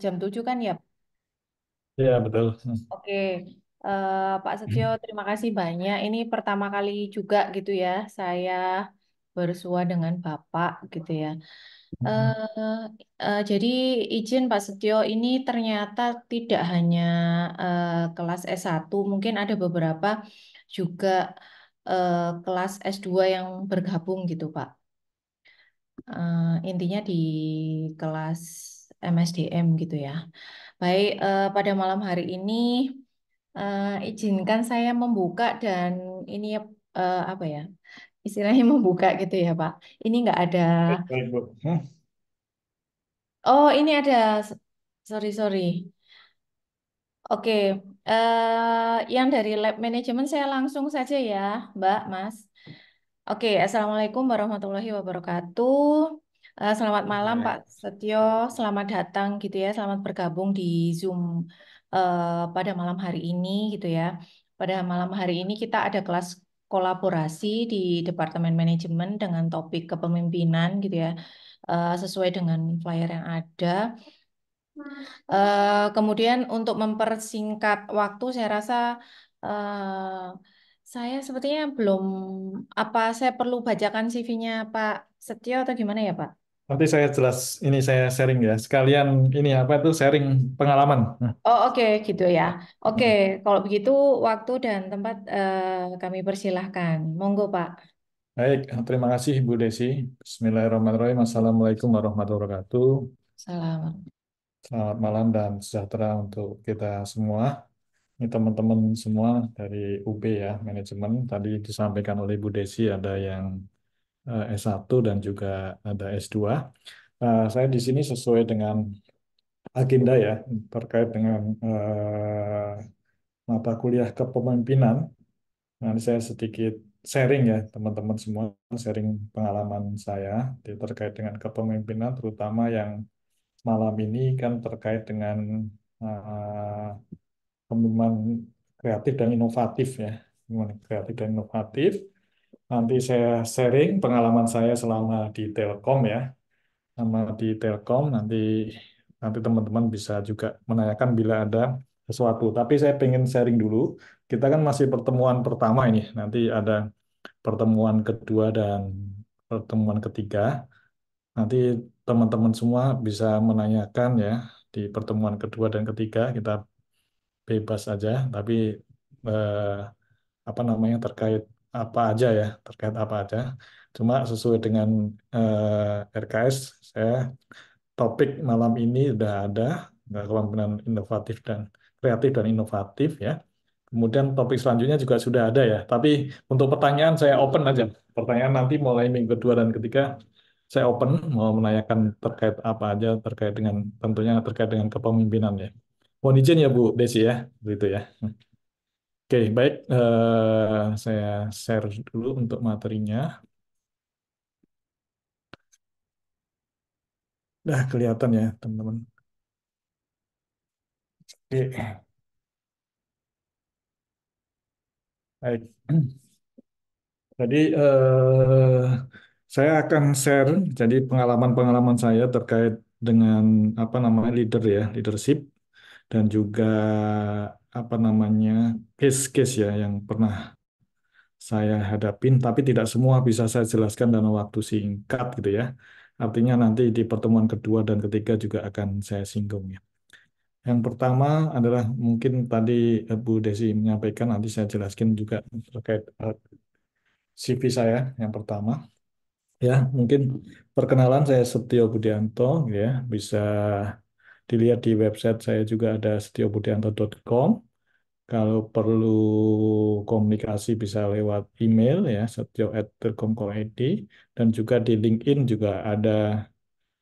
Jam 7 kan ya? Iya, betul. Oke. Pak Setio, terima kasih banyak. Ini pertama kali juga gitu ya, saya bersua dengan Bapak gitu ya. Eh, jadi izin Pak Setio, ini ternyata tidak hanya kelas S1, mungkin ada beberapa juga kelas S2 yang bergabung gitu Pak. Intinya di kelas MSDM gitu ya. Baik, pada malam hari ini izinkan saya membuka dan ini apa ya, istilahnya membuka gitu ya Pak. Ini nggak ada. Baik, baik, Bu. Oh, ini ada. Sorry, sorry. Oke, yang dari lab manajemen saya langsung saja ya, Mbak, Mas. Oke, Assalamualaikum warahmatullahi wabarakatuh. Selamat malam Pak Baik. Setio, selamat datang gitu ya, selamat bergabung di Zoom pada malam hari ini gitu ya. Pada malam hari ini kita ada kelas kolaborasi di Departemen Manajemen dengan topik kepemimpinan gitu ya, sesuai dengan flyer yang ada. Kemudian untuk mempersingkat waktu, saya rasa saya sepertinya belum, apa saya perlu bacakan CV-nya Pak Setio atau gimana ya Pak? Nanti saya jelas, ini saya sharing ya. Sekalian ini apa itu sharing pengalaman. Oh oke gitu ya. Oke, kalau begitu waktu dan tempat kami persilahkan. Monggo Pak. Baik, terima kasih Bu Desi. Bismillahirrahmanirrahim. Assalamualaikum warahmatullahi wabarakatuh. Salam. Selamat malam dan sejahtera untuk kita semua. Ini teman-teman semua dari UB ya, manajemen. Tadi disampaikan oleh Bu Desi ada yang S1 dan juga ada S2. Saya di sini sesuai dengan agenda ya terkait dengan mata kuliah kepemimpinan. Nanti saya sedikit sharing ya teman-teman semua, sharing pengalaman saya terkait dengan kepemimpinan, terutama yang malam ini kan terkait dengan kepemimpinan kreatif dan inovatif ya. Kepemimpinan kreatif dan inovatif. Nanti saya sharing pengalaman saya selama di Telkom ya, sama di Telkom nanti teman-teman bisa juga menanyakan bila ada sesuatu. Tapi saya pengen sharing dulu. Kita kan masih pertemuan pertama ini. Nanti ada pertemuan kedua dan pertemuan ketiga. Nanti teman-teman semua bisa menanyakan ya di pertemuan kedua dan ketiga. Kita bebas aja. Tapi eh, apa namanya terkait apa aja ya, terkait apa aja. Cuma sesuai dengan RKS saya topik malam ini sudah ada kepemimpinan inovatif dan kreatif dan inovatif ya. Kemudian topik selanjutnya juga sudah ada ya. Tapi untuk pertanyaan saya open aja. Pertanyaan nanti mulai minggu kedua dan ketiga saya open mau menanyakan terkait apa aja terkait dengan tentunya terkait dengan kepemimpinan ya. Mohon izin ya Bu Desi ya, begitu ya. Oke, baik. Saya share dulu untuk materinya. Dah kelihatan ya, teman-teman. Oke, baik. Jadi saya akan share jadi pengalaman-pengalaman saya terkait dengan apa namanya leadership dan juga apa namanya case-case ya yang pernah saya hadapin, tapi tidak semua bisa saya jelaskan dalam waktu singkat gitu ya. Artinya nanti di pertemuan kedua dan ketiga juga akan saya singgung ya. Yang pertama adalah mungkin tadi Bu Desi menyampaikan, nanti saya jelaskan juga terkait CV saya yang pertama. Ya, mungkin perkenalan saya Setio Budianto ya, bisa dilihat di website saya juga ada setiobudianto.com. Kalau perlu komunikasi bisa lewat email ya setio@telkom.id dan juga di LinkedIn juga ada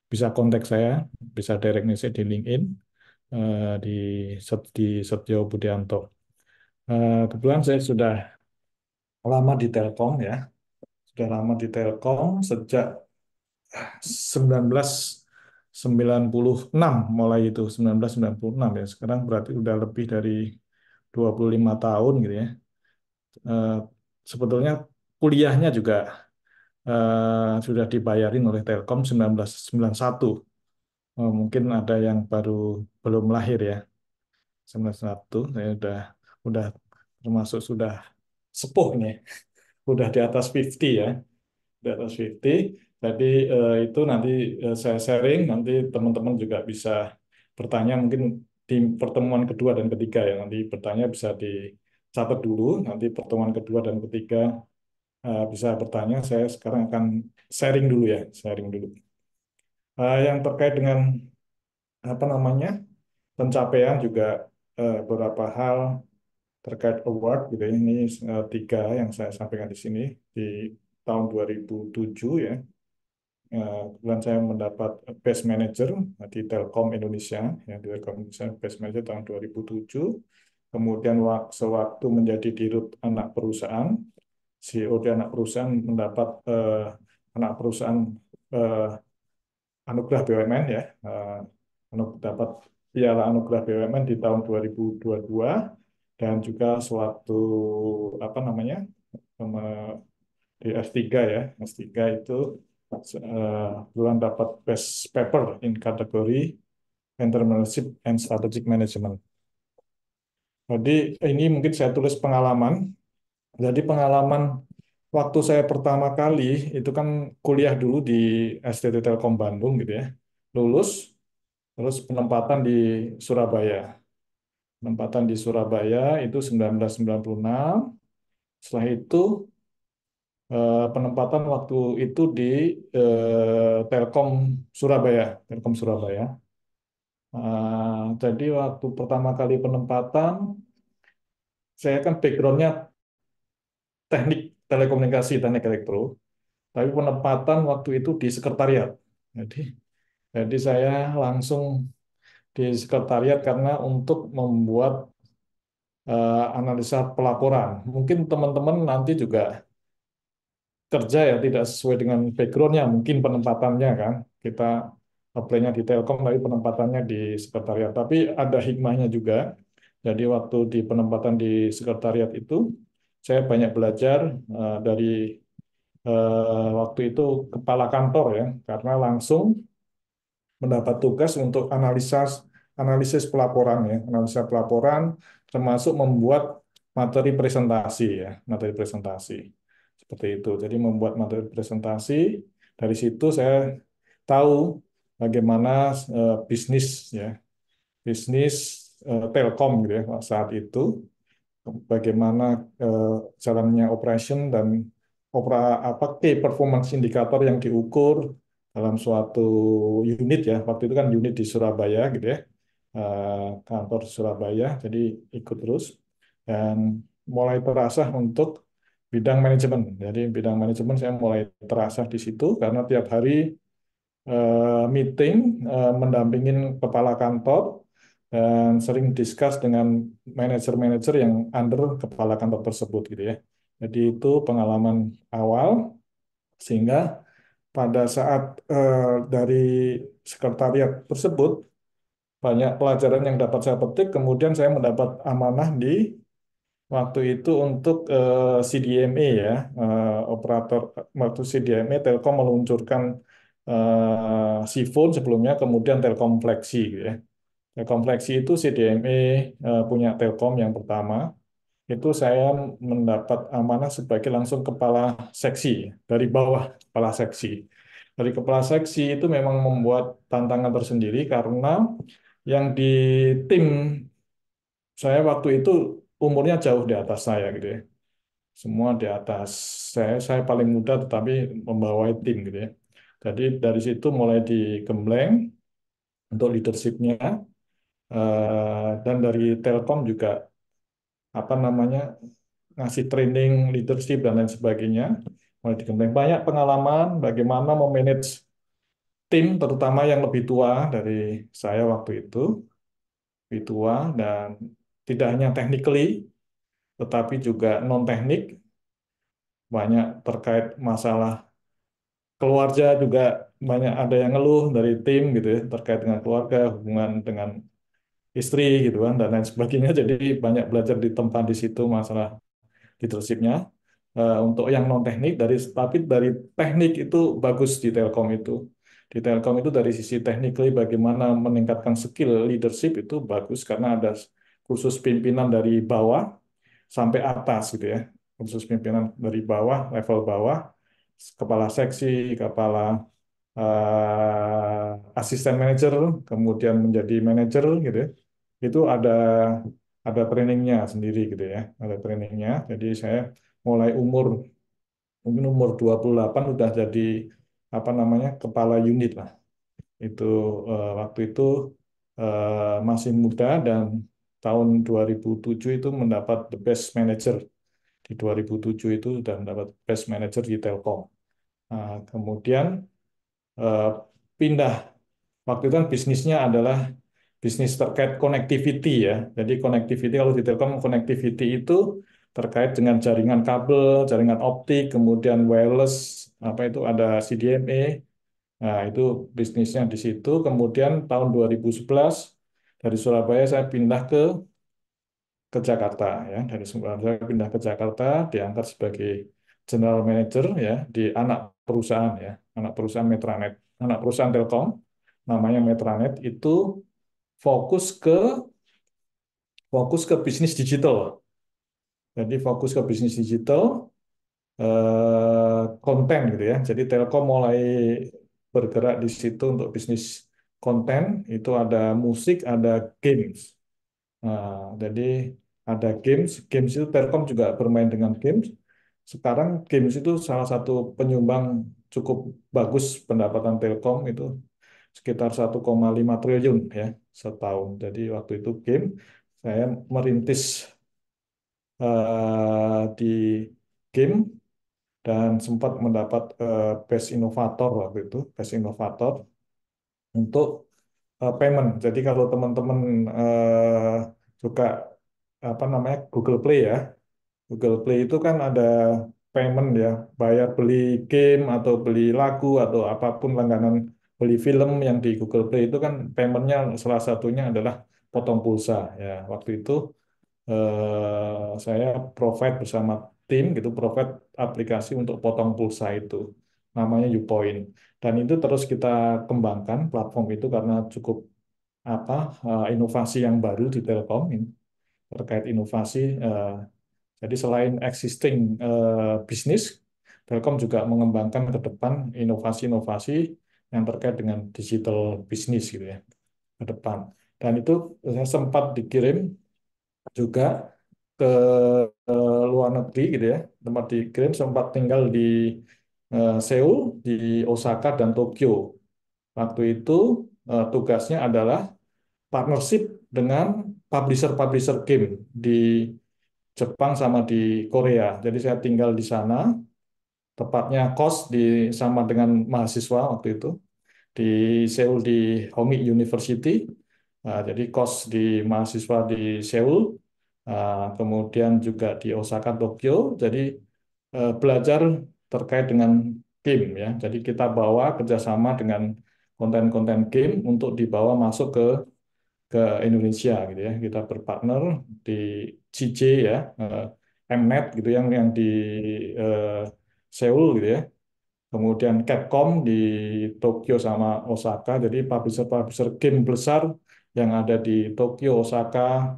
bisa kontak saya, bisa direct message di LinkedIn di di Setio Budianto. Kebetulan saya sudah lama di Telkom ya, sudah lama di Telkom sejak 1996 mulai itu 1996 ya. Sekarang berarti udah lebih dari 25 tahun gitu ya. Eh, Sebetulnya kuliahnya juga sudah dibayarin oleh Telkom 1991. Mungkin ada yang baru belum lahir ya. 91 saya udah termasuk sudah sepuh nih, udah di atas 50 ya, di atas 50. Jadi itu nanti saya sharing, nanti teman-teman juga bisa bertanya mungkin di pertemuan kedua dan ketiga ya. Nanti bertanya bisa dicatat dulu, nanti pertemuan kedua dan ketiga bisa bertanya. Saya sekarang akan sharing dulu ya, sharing dulu. Yang terkait dengan apa namanya pencapaian juga beberapa hal terkait award gitu ya. Ini tiga yang saya sampaikan di sini di tahun 2007 ya. Kebetulan saya mendapat Best Manager di Telkom Indonesia ya, di Telkom Indonesia Best Manager tahun 2007. Kemudian sewaktu menjadi dirut anak perusahaan, CEO di anak perusahaan mendapat anak perusahaan eh, anugerah BUMN ya, dapat piala anugerah BUMN di tahun 2022 dan juga suatu apa namanya di S3 ya, S3 itu bulan dapat best paper in kategori entrepreneurship and strategic management. Jadi ini mungkin saya tulis pengalaman. Jadi pengalaman waktu saya pertama kali itu kan kuliah dulu di STT Telkom Bandung gitu ya. Lulus, terus penempatan di Surabaya. Penempatan di Surabaya itu 1996. Setelah itu penempatan waktu itu di Telkom Surabaya, Telkom Surabaya. Jadi waktu pertama kali penempatan, saya kan backgroundnya teknik telekomunikasi, teknik elektro, tapi penempatan waktu itu di sekretariat. Jadi, jadi saya langsung di sekretariat karena untuk membuat analisa pelaporan. Mungkin teman-teman nanti juga kerja ya tidak sesuai dengan backgroundnya, mungkin penempatannya kan kita apply-nya di Telkom tapi penempatannya di sekretariat. Tapi ada hikmahnya juga. Jadi waktu di penempatan di sekretariat itu saya banyak belajar dari waktu itu kepala kantor ya, karena langsung mendapat tugas untuk analisis pelaporan ya, analisa pelaporan termasuk membuat materi presentasi ya, materi presentasi. Seperti itu. Jadi membuat materi presentasi, dari situ saya tahu bagaimana bisnis ya, bisnis Telkom gitu ya saat itu, bagaimana eh, jalannya operation dan apa key performance indikator yang diukur dalam suatu unit ya. Waktu itu kan unit di Surabaya gitu ya, kantor Surabaya. Jadi ikut terus dan mulai terasa untuk bidang manajemen. Jadi bidang manajemen saya mulai terasa di situ karena tiap hari meeting, mendampingin kepala kantor, dan sering discuss dengan manajer-manajer yang under kepala kantor tersebut gitu ya. Jadi itu pengalaman awal, sehingga pada saat dari sekretariat tersebut, banyak pelajaran yang dapat saya petik, kemudian saya mendapat amanah di waktu itu untuk CDMA ya, operator waktu CDMA Telkom meluncurkan Sifon sebelumnya, kemudian Telkom Flexi gitu ya. Telkom Flexi itu CDMA punya Telkom yang pertama. Itu saya mendapat amanah sebagai langsung kepala seksi dari bawah kepala seksi. Dari kepala seksi itu memang membuat tantangan tersendiri karena yang di tim saya waktu itu umurnya jauh di atas saya gitu ya. Semua di atas saya paling muda tetapi membawai tim gitu ya. Jadi dari situ mulai digembleng untuk leadershipnya, dan dari Telkom juga apa namanya ngasih training leadership dan lain sebagainya, mulai digembleng banyak pengalaman bagaimana memanage tim terutama yang lebih tua dari saya waktu itu, lebih tua dan tidak hanya technically tetapi juga non teknik, banyak terkait masalah keluarga juga, banyak ada yang ngeluh dari tim gitu ya terkait dengan keluarga, hubungan dengan istri gitu kan dan lain sebagainya. Jadi banyak belajar di tempat di situ masalah leadershipnya. Untuk yang non teknik tapi dari teknik itu bagus di Telkom itu. Di Telkom itu dari sisi technically bagaimana meningkatkan skill leadership itu bagus karena ada kursus pimpinan dari bawah sampai atas gitu ya. Kursus pimpinan dari bawah, level bawah, kepala seksi, kepala asisten manajer, kemudian menjadi manajer gitu ya. Itu ada trainingnya sendiri gitu ya. Ada trainingnya. Jadi saya mulai mungkin umur 28 udah jadi apa namanya kepala unit lah. Itu waktu itu masih muda dan tahun 2007 itu mendapat the best manager. Di 2007 itu sudah mendapat best manager di Telkom. Nah, kemudian eh, pindah. Waktu itu kan bisnisnya adalah bisnis terkait connectivity ya. Jadi connectivity kalau di Telkom connectivity itu terkait dengan jaringan kabel, jaringan optik, kemudian wireless, apa itu ada CDMA. Nah, itu bisnisnya di situ. Kemudian tahun 2011 dari Surabaya saya pindah ke Jakarta ya. Dari Surabaya saya pindah ke Jakarta, diangkat sebagai general manager ya di anak perusahaan ya, anak perusahaan Metranet, anak perusahaan Telkom namanya Metranet itu fokus ke fokus ke bisnis digital. Jadi fokus ke bisnis digital, konten gitu ya. Jadi Telkom mulai bergerak di situ untuk bisnis konten. Itu ada musik, ada games. Nah, jadi ada games itu Telkom juga bermain dengan games. Sekarang games itu salah satu penyumbang cukup bagus pendapatan Telkom itu sekitar 1,5 triliun ya setahun. Jadi waktu itu game saya merintis di game dan sempat mendapat Best Innovator waktu itu, Best Innovator untuk payment. Jadi kalau teman-teman suka apa namanya Google Play ya, Google Play itu kan ada payment ya, bayar beli game atau beli lagu atau apapun langganan beli film yang di Google Play itu kan paymentnya salah satunya adalah potong pulsa ya. Waktu itu saya provide bersama tim gitu, provide aplikasi untuk potong pulsa itu, namanya Upoint. Dan itu terus kita kembangkan platform itu karena cukup apa inovasi yang baru di Telkom ini terkait inovasi. Jadi selain existing bisnis, Telkom juga mengembangkan ke depan inovasi-inovasi yang terkait dengan digital bisnis gitu ya ke depan. Dan itu saya sempat dikirim juga ke luar negeri gitu ya, tempat dikirim sempat tinggal di Seoul, di Osaka dan Tokyo. Waktu itu tugasnya adalah partnership dengan publisher-publisher game di Jepang sama di Korea. Jadi saya tinggal di sana, tepatnya kos sama dengan mahasiswa waktu itu di Seoul di Hongik University. Jadi kos di mahasiswa di Seoul, kemudian juga di Osaka, Tokyo. Jadi belajar terkait dengan game ya. Jadi kita bawa kerjasama dengan konten-konten game untuk dibawa masuk ke Indonesia gitu ya. Kita berpartner di CJ ya, Mnet gitu yang di eh, Seoul gitu ya. Kemudian Capcom di Tokyo sama Osaka. Jadi publisher-publisher game besar yang ada di Tokyo, Osaka,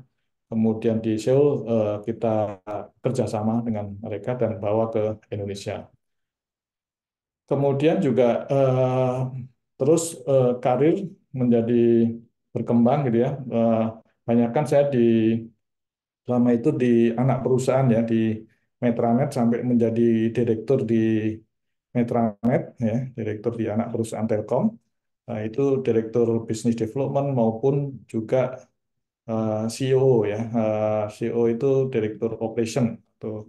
kemudian di Seoul kita kerjasama dengan mereka dan bawa ke Indonesia. Kemudian juga terus karir menjadi berkembang gitu ya. Banyakkan saya selama itu di anak perusahaan ya di Metranet sampai menjadi direktur di Metranet ya, direktur di anak perusahaan Telkom. Nah, itu direktur business development maupun juga CEO ya. CEO itu direktur operation atau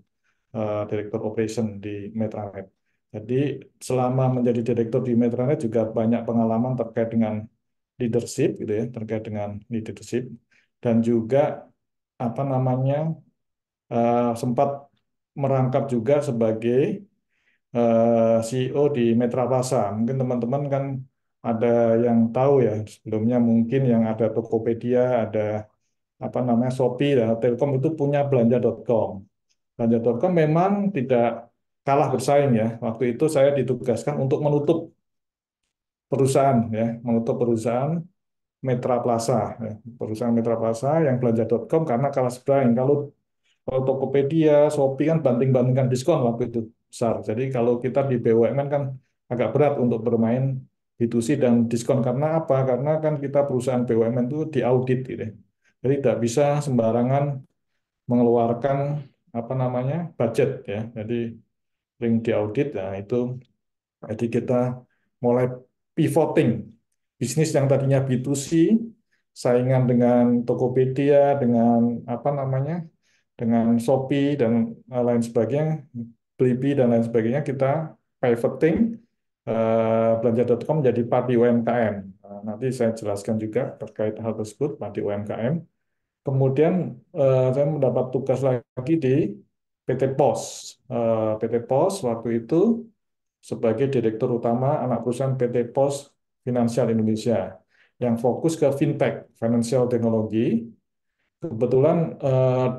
direktur operation di Metranet. Jadi selama menjadi direktur di Metranet juga banyak pengalaman terkait dengan leadership gitu ya, terkait dengan leadership dan juga apa namanya sempat merangkap juga sebagai CEO di Metra Plaza. Mungkin teman-teman kan ada yang tahu ya sebelumnya mungkin yang ada Tokopedia, ada apa namanya Shopee dan Telkom itu punya belanja.com. Belanja.com memang tidak kalah bersaing ya. Waktu itu saya ditugaskan untuk menutup perusahaan ya, menutup perusahaan Metra Plaza, ya. Perusahaan Metra Plaza yang belanja.com karena kalah saing. Kalau Tokopedia, Shopee kan banting-bantingkan diskon waktu itu besar. Jadi kalau kita di BUMN kan agak berat untuk bermain B2C dan diskon karena apa? Karena kan kita perusahaan BUMN itu diaudit gitu, ya. Jadi tidak bisa sembarangan mengeluarkan apa namanya budget ya. Jadi ring diaudit, nah itu jadi kita mulai pivoting bisnis yang tadinya B2C, saingan dengan Tokopedia, dengan apa namanya, dengan Shopee dan lain sebagainya, Blibli dan lain sebagainya, kita pivoting belanja.com jadi Padi UMKM. Nah, nanti saya jelaskan juga terkait hal tersebut, Padi UMKM. Kemudian saya mendapat tugas lagi di PT POS. PT POS waktu itu sebagai Direktur Utama anak perusahaan PT POS Finansial Indonesia yang fokus ke fintech, financial technology. Kebetulan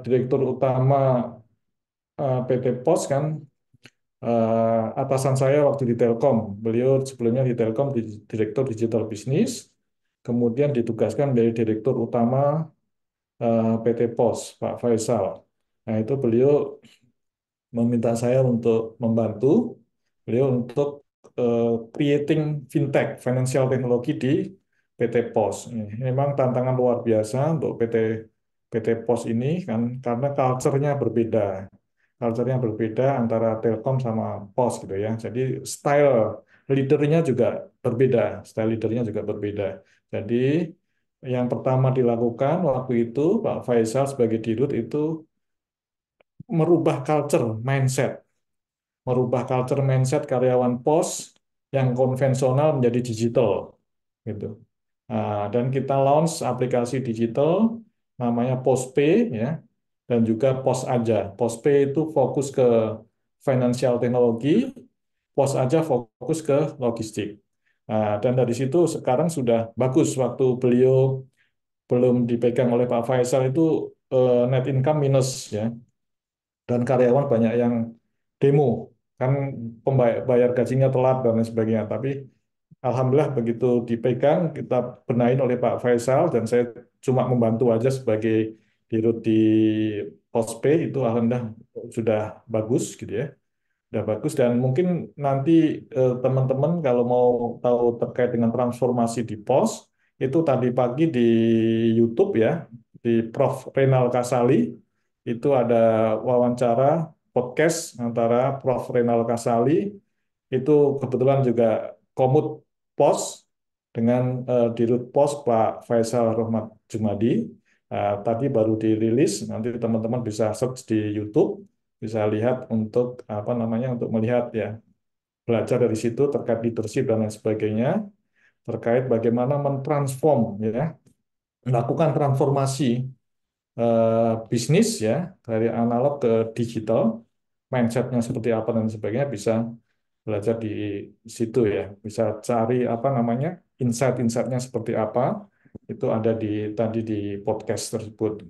Direktur Utama PT POS kan atasan saya waktu di Telkom. Beliau sebelumnya di Telkom di Direktur Digital Business, kemudian ditugaskan menjadi Direktur Utama PT POS, Pak Faisal. Nah, itu beliau meminta saya untuk membantu beliau untuk creating fintech, financial technology di PT POS. Ini memang tantangan luar biasa untuk PT POS ini kan karena culture-nya berbeda. Culture-nya berbeda antara Telkom sama POS gitu ya. Jadi style leadernya juga berbeda, style leadernya juga berbeda. Jadi yang pertama dilakukan waktu itu Pak Faisal sebagai dirut itu merubah culture, mindset karyawan pos yang konvensional menjadi digital gitu. Dan kita launch aplikasi digital namanya PosPay ya dan juga Pos Aja. PosPay itu fokus ke financial technology, Pos Aja fokus ke logistik. Dan dari situ sekarang sudah bagus waktu beliau belum dipegang oleh Pak Faisal itu net income minus ya dan karyawan banyak yang demo kan bayar gajinya telat dan lain sebagainya. Tapi alhamdulillah begitu dipegang kita benahin oleh Pak Faisal dan saya cuma membantu aja sebagai dirut di Pospay itu alhamdulillah sudah bagus gitu ya. Sudah bagus dan mungkin nanti teman-teman kalau mau tahu terkait dengan transformasi di POS itu tadi pagi di YouTube ya di Prof. Renal Kasali itu ada wawancara podcast antara Prof. Renal Kasali itu kebetulan juga komut POS dengan Dirut POS Pak Faisal Rahmat Jumadi. Tadi baru dirilis, nanti teman-teman bisa search di YouTube, bisa lihat untuk apa namanya untuk melihat ya belajar dari situ terkait leadership dan lain sebagainya, terkait bagaimana mentransform ya melakukan transformasi bisnis ya dari analog ke digital, mindsetnya seperti apa dan sebagainya bisa belajar di situ ya, bisa cari apa namanya insight-insightnya seperti apa itu ada di tadi di podcast tersebut.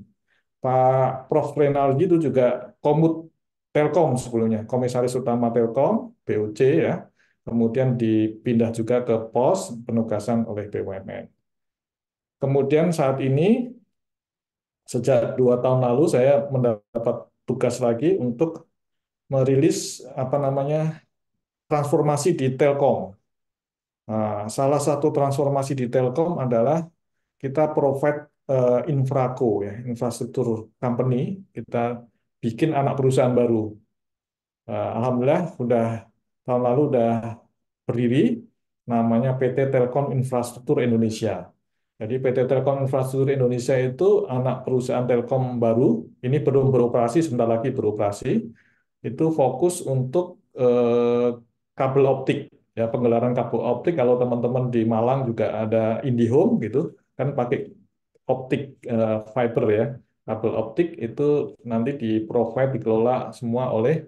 Pak Prof. Renaldi itu juga komut Telkom sebelumnya, Komisaris Utama Telkom, BUC ya, kemudian dipindah juga ke POS, penugasan oleh BUMN. Kemudian saat ini sejak 2 tahun lalu saya mendapat tugas lagi untuk merilis apa namanya transformasi di Telkom. Nah, salah satu transformasi di Telkom adalah kita provide infraco ya, infrastruktur company, kita bikin anak perusahaan baru. Alhamdulillah sudah tahun lalu sudah berdiri namanya PT Telkom Infrastruktur Indonesia. Jadi PT Telkom Infrastruktur Indonesia itu anak perusahaan Telkom baru, ini belum beroperasi, sebentar lagi beroperasi. Itu fokus untuk kabel optik, ya penggelaran kabel optik. Kalau teman-teman di Malang juga ada IndiHome gitu, kan pakai optik fiber ya, kabel optik itu nanti di provide dikelola semua oleh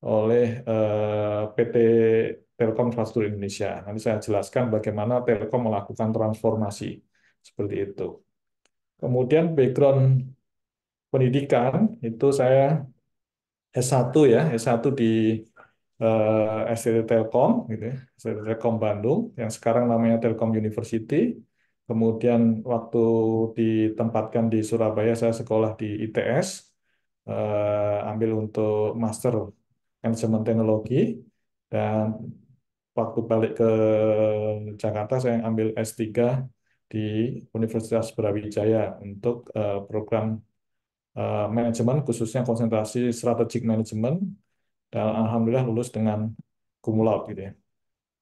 oleh PT Telkom Infrastruktur Indonesia. Nanti saya jelaskan bagaimana Telkom melakukan transformasi seperti itu. Kemudian background pendidikan itu saya S1 ya, S1 di STT Telkom gitu ya, STT Telkom Bandung yang sekarang namanya Telkom University. Kemudian waktu ditempatkan di Surabaya saya sekolah di ITS, ambil untuk Master Manajemen Teknologi, dan waktu balik ke Jakarta saya ambil S3 di Universitas Brawijaya untuk program manajemen, khususnya konsentrasi strategic management, dan alhamdulillah lulus dengan cum laude gitu ya.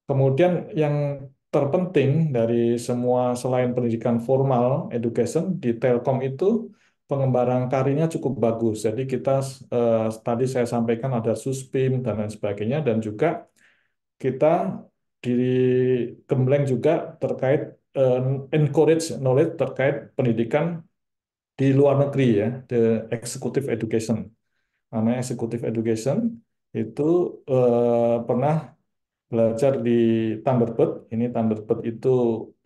Kemudian yang terpenting dari semua selain pendidikan formal education di Telkom itu pengembaraan karirnya cukup bagus. Jadi kita tadi saya sampaikan ada Suspim dan lain sebagainya, dan juga kita digembleng juga terkait eh, encourage knowledge terkait pendidikan di luar negeri ya, the executive education. Namanya executive education itu pernah belajar di Thunderbird. Ini Thunderbird itu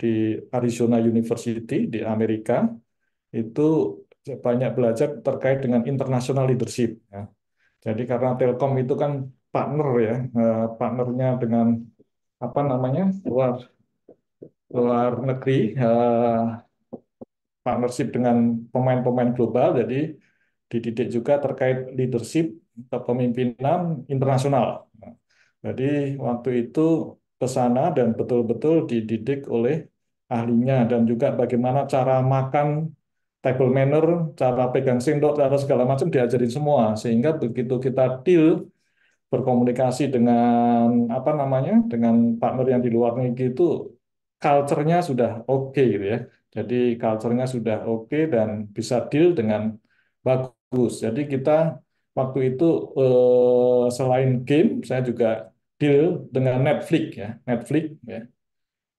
di Arizona University di Amerika. Itu banyak belajar terkait dengan international leadership. Ya. Jadi karena Telkom itu kan partner ya, partnernya dengan apa namanya luar luar negeri, partnership dengan pemain-pemain global. Jadi dididik juga terkait leadership kepemimpinan internasional. Nah, jadi waktu itu ke sana dan betul-betul dididik oleh ahlinya, dan juga bagaimana cara makan, table manner, cara pegang sendok, cara segala macam diajarin semua, sehingga begitu kita deal berkomunikasi dengan apa namanya dengan partner yang di luar negeri itu culture-nya sudah oke gitu ya. Jadi culture-nya sudah oke dan bisa deal dengan bagus. Jadi kita waktu itu selain game saya juga deal dengan Netflix ya. Netflix ya.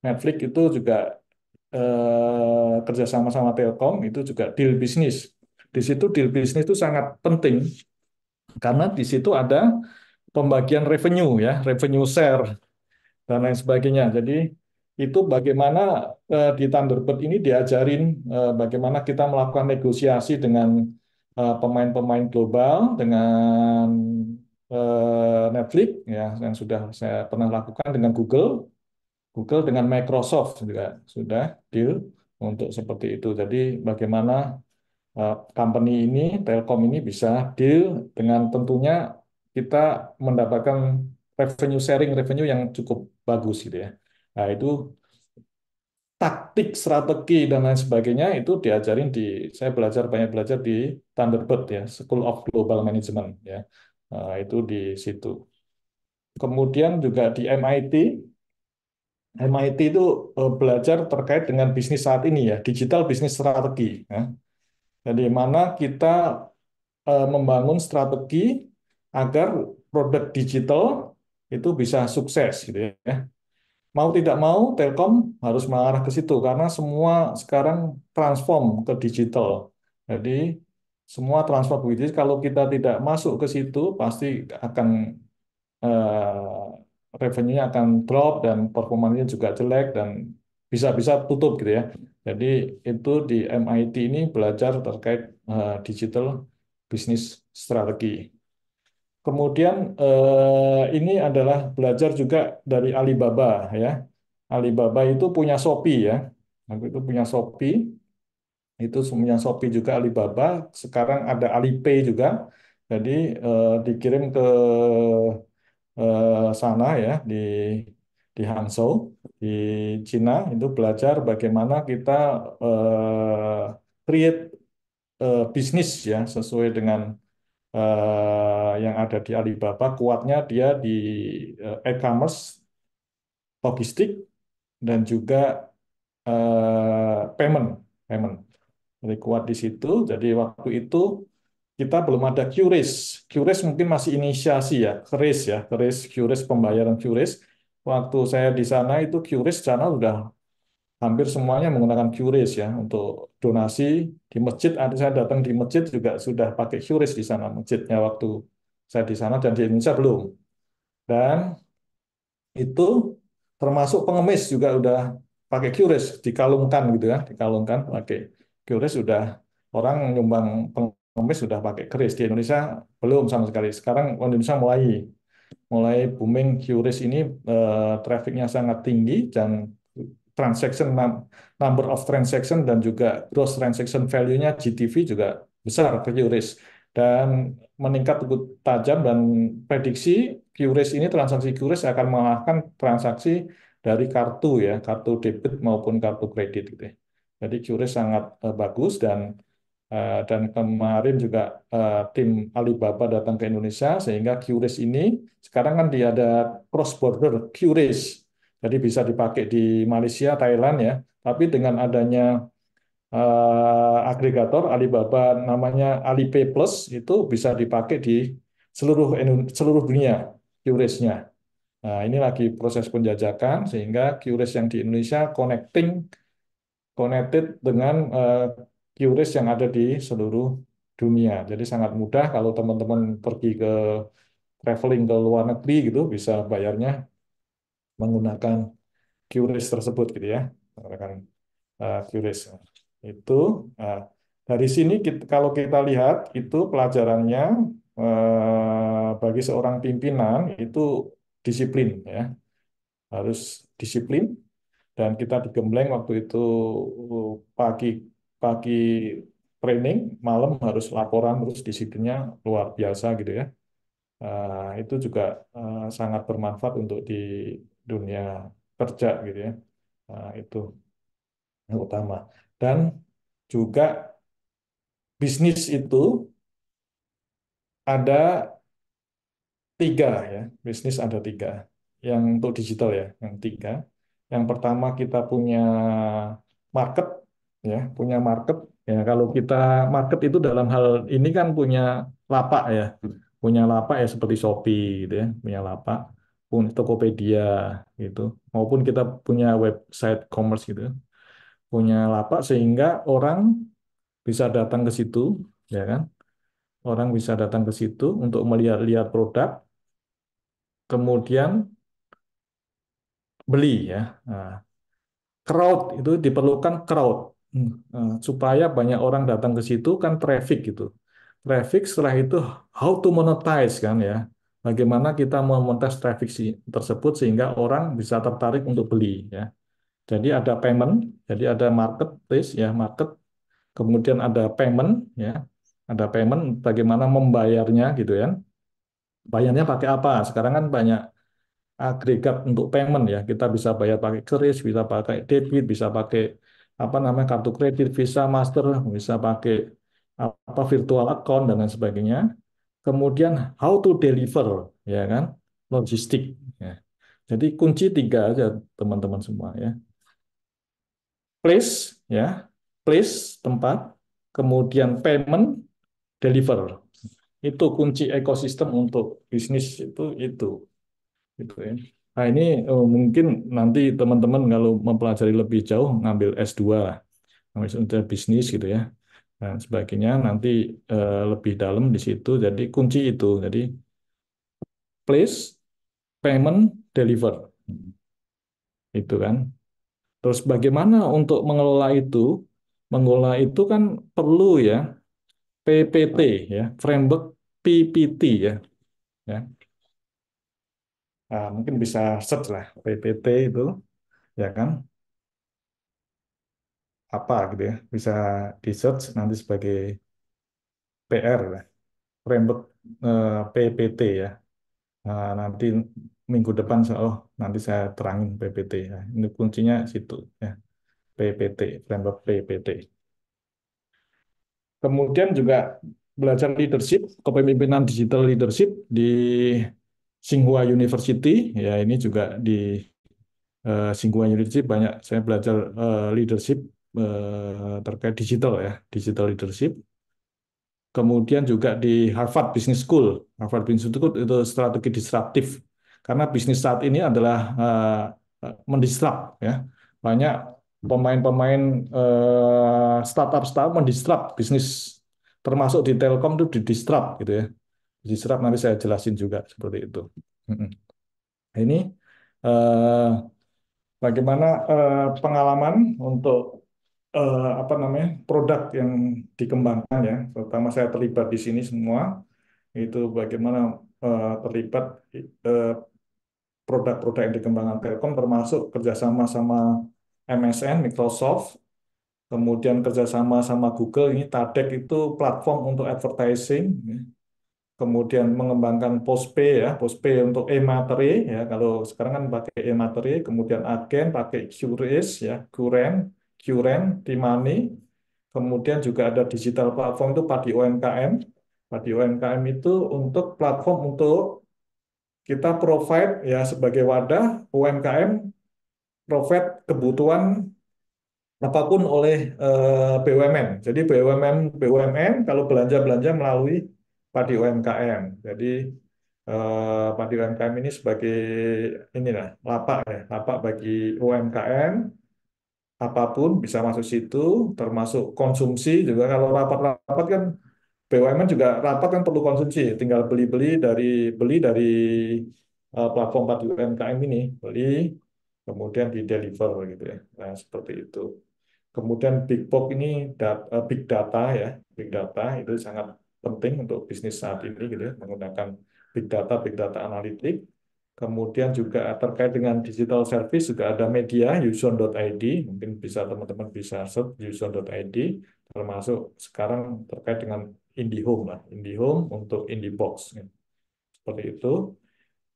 Netflix itu juga kerjasama sama Telkom itu juga deal bisnis. Di situ deal bisnis itu sangat penting karena di situ ada pembagian revenue ya, revenue share dan lain sebagainya. Jadi itu bagaimana di Thunderbird ini diajarin bagaimana kita melakukan negosiasi dengan pemain-pemain global, dengan Netflix ya yang sudah saya pernah lakukan dengan Google, Google dengan Microsoft juga sudah deal untuk seperti itu. Jadi bagaimana company ini, Telkom ini bisa deal dengan tentunya kita mendapatkan revenue sharing, revenue yang cukup bagus gitu ya. Nah, itu taktik, strategi dan lain sebagainya itu diajarin di saya belajar banyak belajar di Thunderbird ya, School of Global Management ya. Nah, itu di situ. Kemudian juga di MIT, MIT itu belajar terkait dengan bisnis saat ini ya, digital business strategi ya. Jadi mana kita membangun strategi agar produk digital itu bisa sukses gitu ya. Mau tidak mau Telkom harus mengarah ke situ karena semua sekarang transform ke digital. Jadi semua transform begitu. Jadi kalau kita tidak masuk ke situ pasti akan revenue-nya akan drop dan performanya juga jelek dan bisa-bisa tutup gitu ya. Jadi itu di MIT ini belajar terkait digital business strategi. Kemudian ini adalah belajar juga dari Alibaba ya. Alibaba itu punya Shopee ya. Aku itu punya Shopee, itu punya Shopee juga Alibaba. Sekarang ada Alipay juga. Jadi dikirim ke sana ya di Hangzhou di Cina itu belajar bagaimana kita create bisnis ya sesuai dengan yang ada di Alibaba. Kuatnya dia di e-commerce, logistik, dan juga payment, payment. Jadi kuat di situ. Jadi waktu itu kita belum ada QRIS. QRIS mungkin masih inisiasi ya, QRIS ya, QRIS, QRIS pembayaran QRIS. Waktu saya di sana itu QRIS sana udah hampir semuanya menggunakan QRIS ya untuk donasi di masjid. Ada saya datang di masjid juga sudah pakai QRIS di sana masjidnya waktu saya di sana, dan di Indonesia belum. Dan itu termasuk pengemis juga udah pakai QRIS, dikalungkan gitu ya, dikalungkan pakai QRIS, sudah orang nyumbang pengemis sudah pakai QRIS. Di Indonesia belum sama sekali. Sekarang Indonesia mulai. mulai booming QRIS ini, trafficnya sangat tinggi dan transaction number of transaction dan juga gross transaction value-nya GTV juga besar ke QRIS dan meningkat cukup tajam, dan prediksi QRIS ini, transaksi QRIS akan mengalahkan transaksi dari kartu ya, kartu debit maupun kartu kredit gitu ya. Jadi QRIS sangat bagus, dan kemarin juga tim Alibaba datang ke Indonesia sehingga QRIS ini sekarang kan dia ada cross border QRIS, jadi bisa dipakai di Malaysia, Thailand ya. Tapi dengan adanya agregator Alibaba namanya Alipay Plus, itu bisa dipakai di seluruh dunia QRIS-nya. Nah, ini lagi proses penjajakan sehingga QRIS yang di Indonesia connected dengan QRIS yang ada di seluruh dunia. Jadi sangat mudah kalau teman-teman pergi ke traveling ke luar negeri gitu, bisa bayarnya menggunakan QRIS tersebut gitu ya. Menggunakan QRIS. Itu dari sini kalau kita lihat itu pelajarannya, bagi seorang pimpinan itu disiplin ya, harus disiplin. Dan kita digembleng waktu itu pagi pagi training, malam harus laporan, terus disiplinnya luar biasa gitu ya. Itu juga sangat bermanfaat untuk di dunia kerja gitu ya. Itu yang utama. Dan juga bisnis itu ada tiga ya, bisnis ada tiga. Yang untuk digital ya, yang tiga. Yang pertama kita punya market ya, punya market ya. Kalau kita market itu dalam hal ini kan punya lapak ya, punya lapak ya seperti Shopee gitu ya, punya lapak, pun Tokopedia gitu, maupun kita punya website commerce gitu, punya lapak sehingga orang bisa datang ke situ, ya kan? Orang bisa datang ke situ untuk melihat-lihat produk, kemudian beli ya. Nah, crowd itu diperlukan crowd. Supaya banyak orang datang ke situ kan traffic gitu. Traffic setelah itu how to monetize kan ya. Bagaimana kita memonetize traffic tersebut sehingga orang bisa tertarik untuk beli ya. Jadi ada payment, jadi ada marketplace ya, market, kemudian ada payment ya. Ada payment bagaimana membayarnya gitu ya. Bayarnya pakai apa? Sekarang kan banyak agregat untuk payment ya. Kita bisa bayar pakai kris, bisa pakai debit, bisa pakai apa namanya kartu kredit, Visa, Master, bisa pakai apa virtual account dan lain sebagainya. Kemudian how to deliver ya kan, logistik ya. Jadi kunci tiga aja teman-teman semua ya. Place ya, place tempat, kemudian payment, deliver. Itu kunci ekosistem untuk bisnis itu. Gitu ya. Nah ini mungkin nanti teman-teman kalau mempelajari lebih jauh ngambil S2 lah, ngambil S2 bisnis gitu ya dan sebagainya, nanti lebih dalam di situ. Jadi kunci itu, jadi place, payment, deliver, itu kan. Terus bagaimana untuk mengelola itu? Mengelola itu kan perlu ya PPT ya, framework PPT ya. Ya. Nah, mungkin bisa search lah PPT itu ya kan, apa gitu ya, bisa di search nanti sebagai PR lah, framework PPT ya. Nah, nanti minggu depan nanti saya terangin PPT ya. Ini kuncinya situ ya, PPT, framework PPT. Kemudian juga belajar leadership, kepemimpinan digital leadership di Tsinghua University ya. Ini juga di Tsinghua University banyak saya belajar leadership terkait digital ya, digital leadership. Kemudian juga di Harvard Business School. Harvard Business School itu strategi disruptif. Karena bisnis saat ini adalah mendisrupt ya. Banyak pemain-pemain startup mendisrupt bisnis, termasuk di Telkom itu didisrupt gitu ya. Disrupt nanti saya jelasin juga seperti itu. Mm-mm. Nah, ini eh, bagaimana pengalaman untuk apa namanya produk yang dikembangkan ya, terutama saya terlibat di sini semua. itu bagaimana terlibat eh, produk-produk yang dikembangkan Telkom termasuk kerjasama sama MSN, Microsoft, kemudian kerjasama sama Google. Ini Tadek itu platform untuk advertising, ya. Kemudian mengembangkan postpay ya, postpay untuk e-materai ya. Kalau sekarang kan pakai e-materai, kemudian agen pakai QRIS ya, Kuren, Kuren, Timani. Kemudian juga ada digital platform itu Padi UMKM. Padi UMKM itu untuk platform untuk kita provide ya sebagai wadah UMKM provide kebutuhan apapun oleh BUMN. Jadi BUMN kalau belanja-belanja melalui Padi UMKM. Jadi Padi UMKM ini sebagai inilah lapak ya, lapak bagi UMKM apapun bisa masuk situ, termasuk konsumsi juga. Kalau rapat-rapat kan BUMN juga rapat kan perlu konsumsi, tinggal beli dari platform Padi UMKM ini, beli kemudian di deliver gitu ya. Nah, seperti itu. Kemudian big data ya, big data itu sangat penting untuk bisnis saat ini gitu ya, menggunakan big data analitik. Kemudian juga terkait dengan digital service juga ada media Yuson.id, mungkin bisa teman-teman bisa search Yuson.id, termasuk sekarang terkait dengan IndiHome lah, IndiHome untuk IndiBox ya. Seperti itu.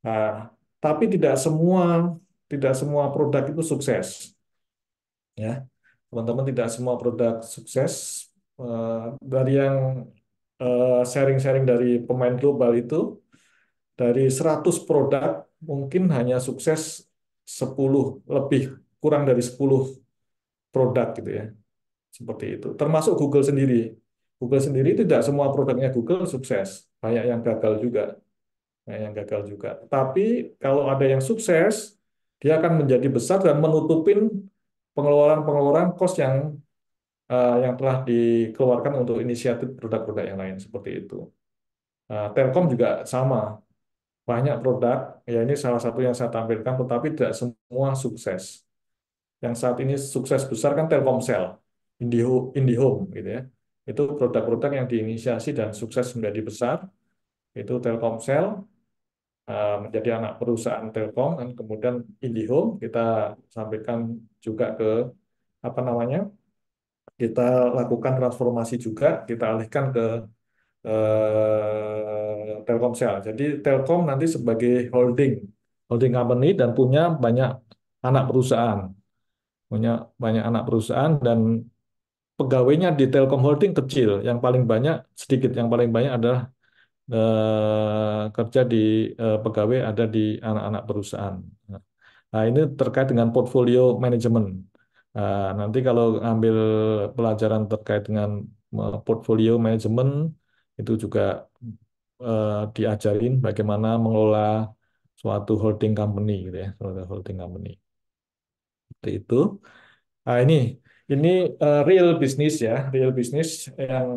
Nah, tapi tidak semua produk itu sukses ya. Teman-teman tidak semua produk sukses. Dari yang sharing-sharing dari pemain global itu, dari 100 produk mungkin hanya sukses 10 lebih, kurang dari 10 produk gitu ya. Seperti itu. Termasuk Google sendiri. Google sendiri tidak semua produknya Google sukses. Banyak yang gagal juga. Banyak yang gagal juga. Tapi kalau ada yang sukses, dia akan menjadi besar dan menutupin pengeluaran-pengeluaran cost yang telah dikeluarkan untuk inisiatif produk-produk yang lain seperti itu. Telkom juga sama, banyak produk, ya ini salah satu yang saya tampilkan, tetapi tidak semua sukses. Yang saat ini sukses besar kan Telkomsel, IndiHome gitu ya. Itu produk-produk yang diinisiasi dan sukses menjadi besar. Itu Telkomsel menjadi anak perusahaan Telkom, dan kemudian IndiHome kita sampaikan juga ke apa namanya, kita lakukan transformasi juga, kita alihkan ke Telkomsel. Jadi Telkom nanti sebagai holding holding company dan punya banyak anak perusahaan dan pegawainya di Telkom Holding kecil. Yang paling banyak sedikit, yang paling banyak adalah kerja di pegawai ada di anak-anak perusahaan. Nah, ini terkait dengan portfolio manajemen. Nanti kalau ambil pelajaran terkait dengan portfolio manajemen itu juga diajarin bagaimana mengelola suatu holding company gitu ya, suatu holding company. Seperti itu. Nah, ini real bisnis ya, real bisnis yang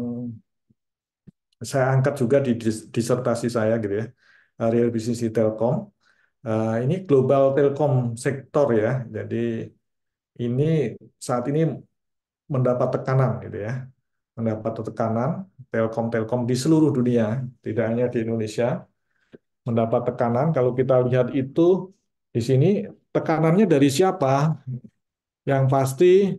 saya angkat juga di disertasi saya gitu ya. Real bisnis di Telkom. Ini global telkom sektor ya. Jadi ini saat ini mendapat tekanan gitu ya. Mendapat tekanan Telkom-Telkom di seluruh dunia, tidak hanya di Indonesia, mendapat tekanan. Kalau kita lihat itu di sini tekanannya dari siapa? Yang pasti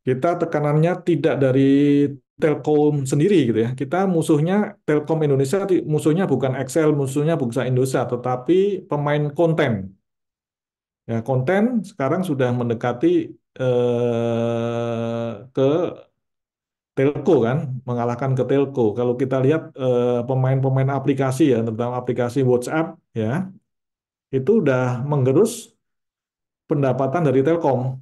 kita tekanannya tidak dari Telkom sendiri gitu ya. Kita musuhnya Telkom Indonesia, musuhnya bukan Excel, musuhnya bukan Indonesia, tetapi pemain konten. Ya, konten sekarang sudah mendekati ke telco kan, mengalahkan ke telco. Kalau kita lihat pemain-pemain aplikasi ya, terutama aplikasi WhatsApp ya, itu udah menggerus pendapatan dari Telkom.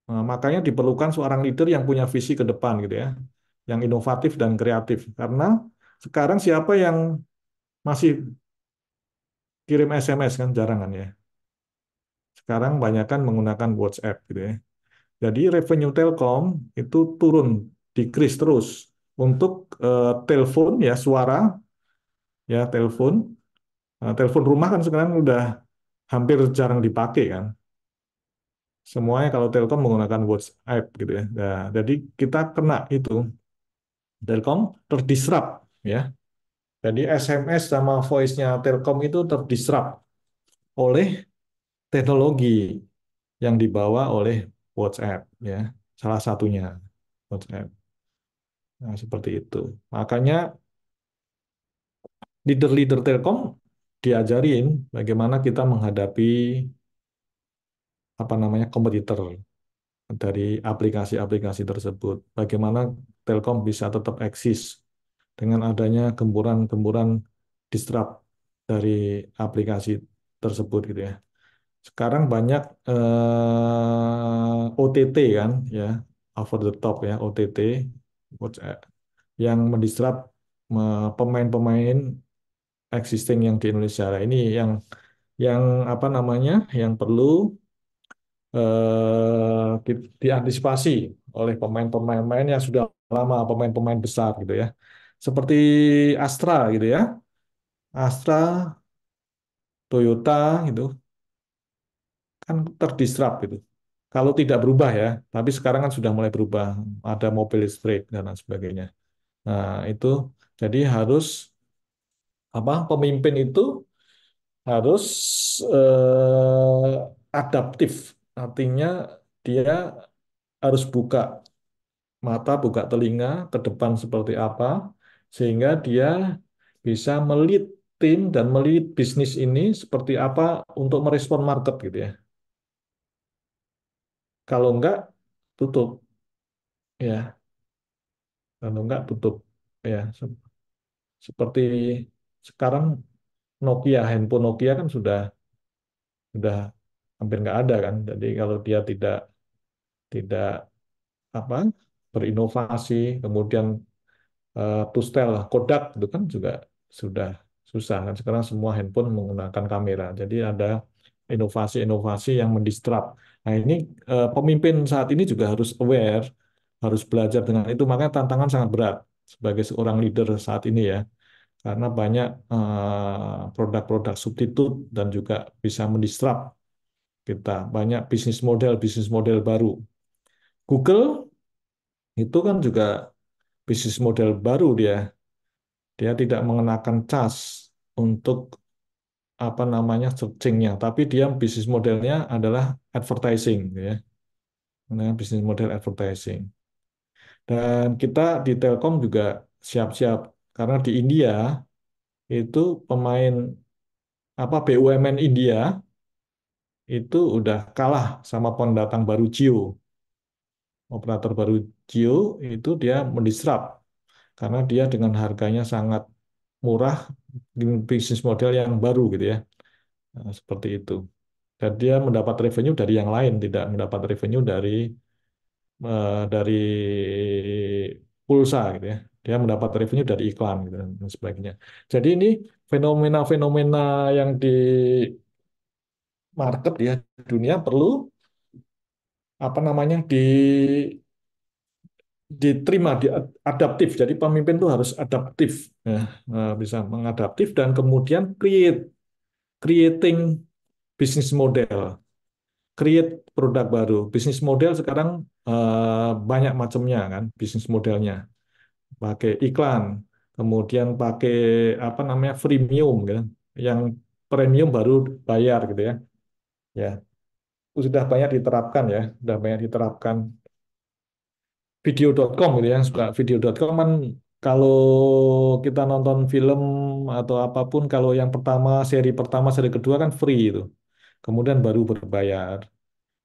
Nah, makanya diperlukan seorang leader yang punya visi ke depan gitu ya, yang inovatif dan kreatif. Karena sekarang siapa yang masih kirim SMS kan jarang kan ya. Sekarang banyak kan menggunakan WhatsApp gitu ya. Jadi revenue Telkom itu turun, decrease terus untuk telepon ya suara ya telepon. Telepon rumah kan sekarang udah hampir jarang dipakai kan. Semuanya kalau Telkom menggunakan WhatsApp gitu ya. Nah, jadi kita kena itu Telkom terdisrupt ya. Jadi SMS sama voice-nya Telkom itu terdisrupt oleh teknologi yang dibawa oleh WhatsApp ya. Salah satunya WhatsApp. Nah, seperti itu. Makanya leader-leader Telkom diajarin bagaimana kita menghadapi apa namanya kompetitor dari aplikasi-aplikasi tersebut. Bagaimana Telkom bisa tetap eksis dengan adanya gempuran-gempuran disrupt dari aplikasi tersebut gitu ya. Sekarang banyak OTT kan ya, over the top ya, OTT WhatsApp, yang mendisrupt pemain-pemain existing yang di Indonesia. Nah, ini yang apa namanya, yang perlu diantisipasi oleh pemain-pemain yang sudah lama, pemain-pemain besar gitu ya. Seperti Astra gitu ya. Astra, Toyota gitu kan terdisrupt gitu. Kalau tidak berubah ya, tapi sekarang kan sudah mulai berubah. Ada mobil listrik dan lain sebagainya. Nah, itu jadi harus apa, pemimpin itu harus adaptif. Artinya dia harus buka mata, buka telinga ke depan seperti apa, sehingga dia bisa melit tim dan melit bisnis ini seperti apa untuk merespon market gitu ya. Kalau enggak, tutup ya. Kalau enggak, tutup ya. Seperti sekarang Nokia, handphone Nokia kan sudah hampir nggak ada kan. Jadi kalau dia tidak tidak apa, berinovasi, kemudian Tustel, Kodak itu kan juga sudah susah kan. Sekarang semua handphone menggunakan kamera. Jadi ada inovasi-inovasi yang mendistrap. Nah ini pemimpin saat ini juga harus aware, harus belajar dengan itu. Makanya tantangan sangat berat sebagai seorang leader saat ini ya. Karena banyak produk-produk substitut dan juga bisa mendistrap kita. Banyak bisnis model baru. Google itu kan juga bisnis model baru dia. Dia tidak mengenakan cas untuk apa namanya searchingnya, tapi dia bisnis modelnya adalah advertising, ya, nah, bisnis model advertising. Dan kita di Telkom juga siap-siap karena di India itu pemain apa BUMN India itu udah kalah sama pendatang baru Jio. Operator baru Jio itu dia mendisrupt karena dia dengan harganya sangat murah dengan bisnis model yang baru gitu ya. Nah, seperti itu. Dan dia mendapat revenue dari yang lain, tidak mendapat revenue dari pulsa gitu ya. Dia mendapat revenue dari iklan gitu dan sebagainya. Jadi ini fenomena-fenomena yang di market ya dunia perlu apa namanya diterima, adaptif. Jadi pemimpin itu harus adaptif, ya, bisa mengadaptif dan kemudian creating business model, create produk baru. Bisnis model sekarang banyak macamnya kan, bisnis modelnya. Pakai iklan, kemudian pakai apa namanya freemium kan. Yang premium baru bayar gitu ya. Ya, sudah banyak diterapkan ya, sudah banyak diterapkan. Video.com gitu ya, suka video.com kan kalau kita nonton film atau apapun, kalau yang pertama, seri kedua kan free itu. Kemudian baru berbayar.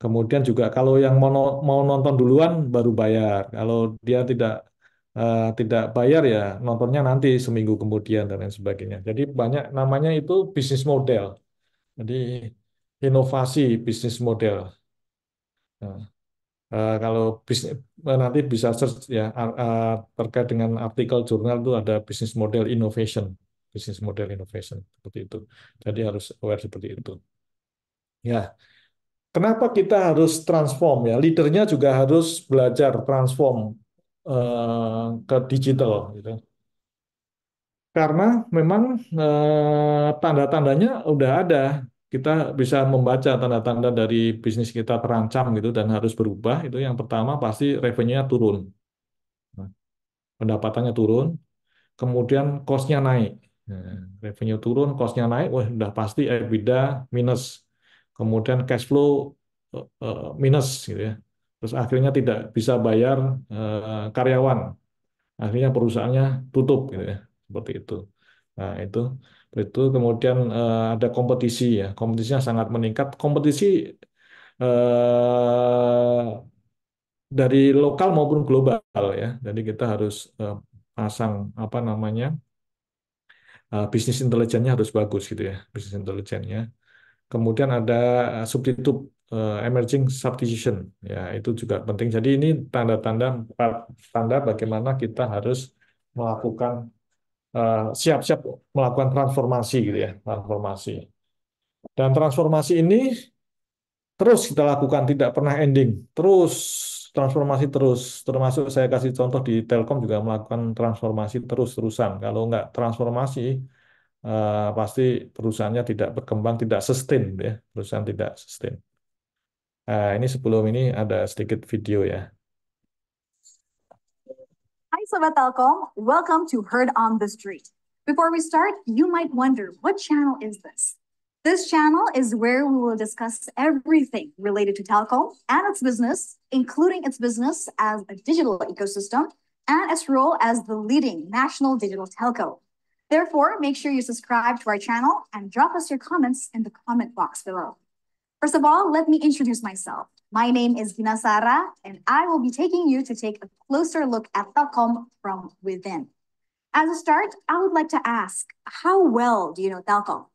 Kemudian juga kalau yang mau nonton duluan baru bayar. Kalau dia tidak bayar ya nontonnya nanti seminggu kemudian dan lain sebagainya. Jadi banyak namanya itu bisnis model. Jadi inovasi bisnis model. Nah, kalau bisnis nanti bisa search ya terkait dengan artikel jurnal itu ada bisnis model innovation seperti itu. Jadi harus aware seperti itu. Ya, kenapa kita harus transform ya? Leadernya juga harus belajar transform ke digital gitu. Karena memang tanda-tandanya udah ada. Kita bisa membaca tanda-tanda dari bisnis kita terancam gitu dan harus berubah. Itu yang pertama pasti revenue-nya turun. Nah, pendapatannya turun, kemudian cost-nya naik. Revenue turun, cost-nya naik, wah udah pasti EBITDA minus. Kemudian cash flow minus gitu ya. Terus akhirnya tidak bisa bayar karyawan. Akhirnya perusahaannya tutup gitu ya. Seperti itu. Nah, itu kemudian ada kompetisi ya. Kompetisinya sangat meningkat. Kompetisi eh, dari lokal maupun global ya. Jadi kita harus pasang apa namanya? Bisnis intelijennya harus bagus gitu ya, bisnis intelijennya. Kemudian ada substitute emerging substitution, ya itu juga penting. Jadi ini tanda-tanda tanda bagaimana kita harus melakukan siap-siap melakukan transformasi gitu ya, transformasi. Dan transformasi ini terus kita lakukan, tidak pernah ending, terus transformasi terus. Termasuk saya kasih contoh di Telkom juga melakukan transformasi terus-terusan. Kalau nggak transformasi pasti perusahaannya tidak berkembang, tidak sustain ya, perusahaan tidak sustain. Ini sebelum ini ada sedikit video ya. Hi, Sobat Telkom. Welcome to Heard on the Street. Before we start, you might wonder, what channel is this? This channel is where we will discuss everything related to Telkom and its business, including its business as a digital ecosystem and its role as the leading national digital telco. Therefore, make sure you subscribe to our channel and drop us your comments in the comment box below. First of all, let me introduce myself. My name is Gina Sara, and I will be taking you to take a closer look at Telkom from within. As a start, I would like to ask, how well do you know Telkom?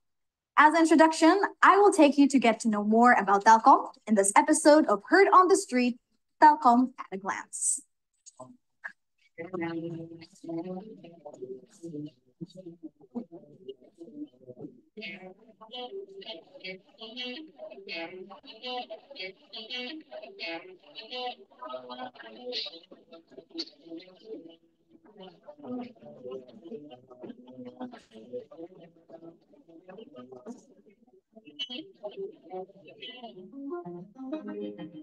As an introduction, I will take you to get to know more about Telkom in this episode of Heard on the Street, Telkom at a Glance.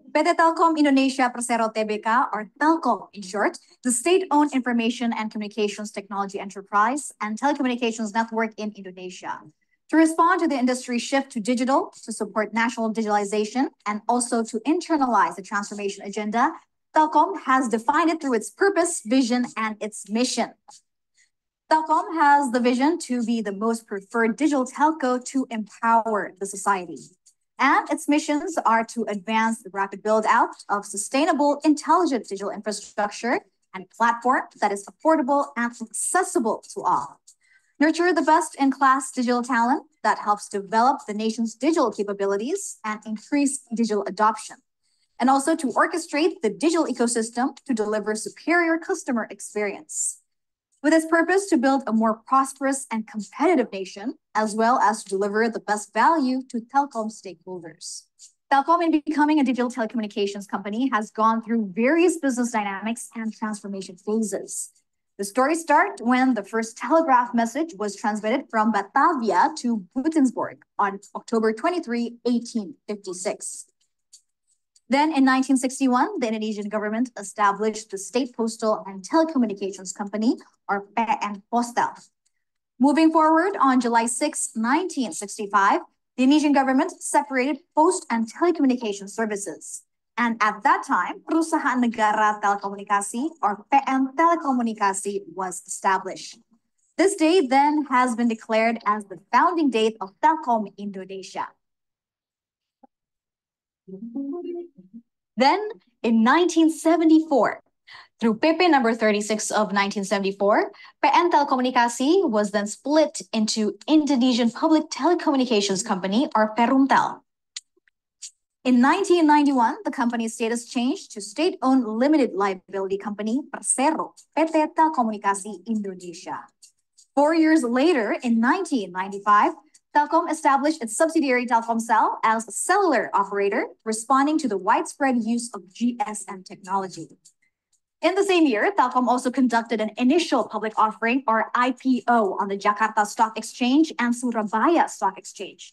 PT Telkom Indonesia Persero Tbk, or Telkom in short, the state-owned information and communications technology enterprise and telecommunications network in Indonesia. To respond to the industry shift to digital, to support national digitalization, and also to internalize the transformation agenda, Telkom has defined it through its purpose, vision, and its mission. Telkom has the vision to be the most preferred digital telco to empower the society. And its missions are to advance the rapid build-out of sustainable, intelligent digital infrastructure and platform that is affordable and accessible to all. Nurture the best-in-class digital talent that helps develop the nation's digital capabilities and increase digital adoption. And also to orchestrate the digital ecosystem to deliver superior customer experience. With its purpose to build a more prosperous and competitive nation, as well as to deliver the best value to Telkom stakeholders. Telkom, in becoming a digital telecommunications company, has gone through various business dynamics and transformation phases. The story starts when the first telegraph message was transmitted from Batavia to Buitenzorg on October 23, 1856. Then in 1961, the Indonesian government established the State Postal and Telecommunications Company, or PN Postel. Moving forward, on July 6, 1965, the Indonesian government separated post and telecommunication services. And at that time, Perusahaan Negara Telekomunikasi, or PN Telekomunikasi, was established. This date then has been declared as the founding date of Telkom Indonesia. Then, in 1974, through PP number 36 of 1974, PN Telekomunikasi was then split into Indonesian Public Telecommunications Company, or Perumtel. In 1991, the company's status changed to state-owned limited liability company, Persero, PT Telekomunikasi Indonesia. 4 years later, in 1995, Telkom established its subsidiary Telkomsel as a cellular operator, responding to the widespread use of GSM technology. In the same year, Telkom also conducted an initial public offering, or IPO, on the Jakarta Stock Exchange and Surabaya Stock Exchange.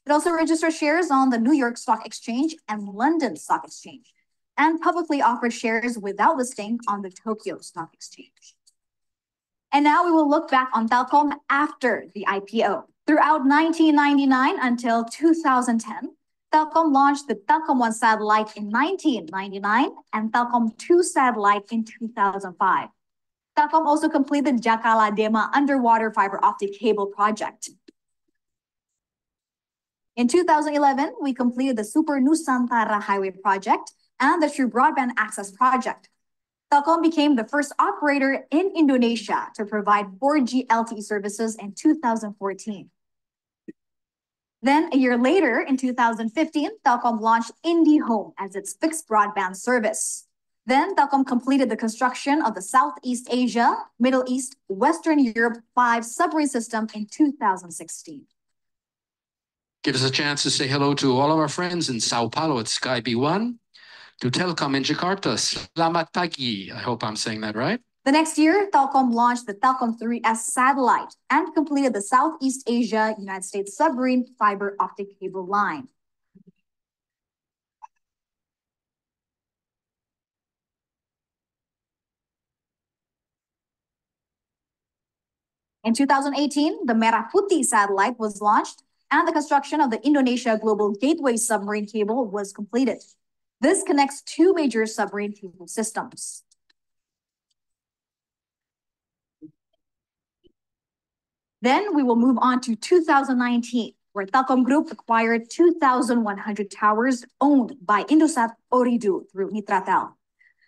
It also registered shares on the New York Stock Exchange and London Stock Exchange, and publicly offered shares without listing on the Tokyo Stock Exchange. And now we will look back on Telkom after the IPO. Throughout 1999 until 2010, Telkom launched the Telkom One satellite in 1999 and Telkom 2 satellite in 2005. Telkom also completed Jakala Dema underwater fiber optic cable project. In 2011, we completed the Super Nusantara Highway project and the True Broadband Access project. Telkom became the first operator in Indonesia to provide 4G LTE services in 2014. Then, a year later, in 2015, Telkom launched IndiHome as its fixed broadband service. Then, Telkom completed the construction of the Southeast Asia, Middle East, Western Europe 5 submarine system in 2016. Give us a chance to say hello to all of our friends in Sao Paulo at Sky B1, to Telkom in Jakarta. Selamat pagi. I hope I'm saying that right. The next year, Telkom launched the Telkom 3S satellite and completed the Southeast Asia United States submarine fiber optic cable line. In 2018, the Merah Putih satellite was launched and the construction of the Indonesia Global Gateway submarine cable was completed. This connects 2 major submarine cable systems. Then we will move on to 2019, where Telkom Group acquired 2,100 towers owned by Indosat Ooredoo through Mitratel.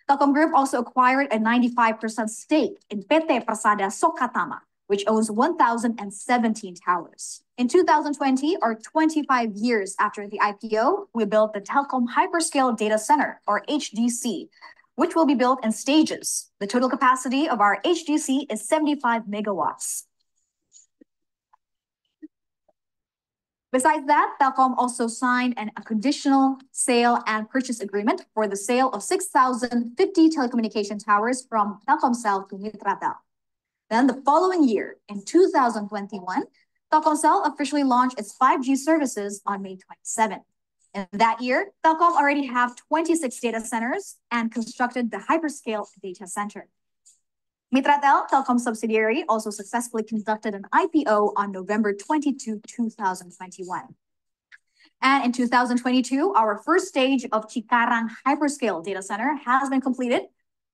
Telkom Group also acquired a 95% stake in PT Persada Sokatama, which owns 1,017 towers. In 2020, or 25 years after the IPO, we built the Telkom Hyperscale Data Center, or HDC, which will be built in stages. The total capacity of our HDC is 75 megawatts. Besides that, Telkom also signed a conditional sale and purchase agreement for the sale of 6,050 telecommunication towers from Telkomsel to Mitratel. Then the following year, in 2021, Telkomsel officially launched its 5G services on May 27. In that year, Telkom already have 26 data centers and constructed the hyperscale data center. Mitratel, Telkom's subsidiary, also successfully conducted an IPO on November 22, 2021. And in 2022, our first stage of Cikarang Hyperscale Data Center has been completed,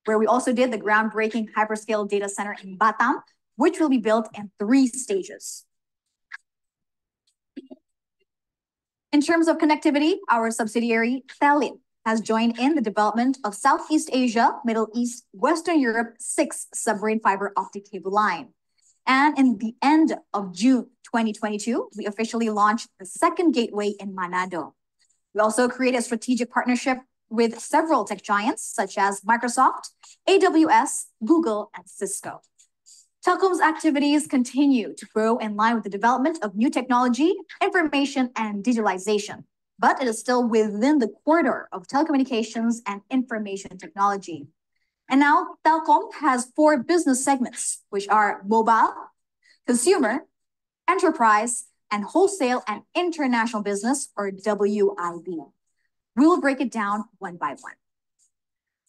where we also did the groundbreaking hyperscale data center in Batam, which will be built in 3 stages. In terms of connectivity, our subsidiary, Telin, has joined in the development of Southeast Asia, Middle East, Western Europe 6 submarine fiber optic cable line. And in the end of June 2022, we officially launched the second gateway in Manado. We also created a strategic partnership with several tech giants such as Microsoft, AWS, Google, and Cisco. Telkom's activities continue to grow in line with the development of new technology, information, and digitalization, but it is still within the corridor of telecommunications and information technology. And now Telkom has 4 business segments, which are mobile, consumer, enterprise, and wholesale and international business, or WIB. We will break it down one by one.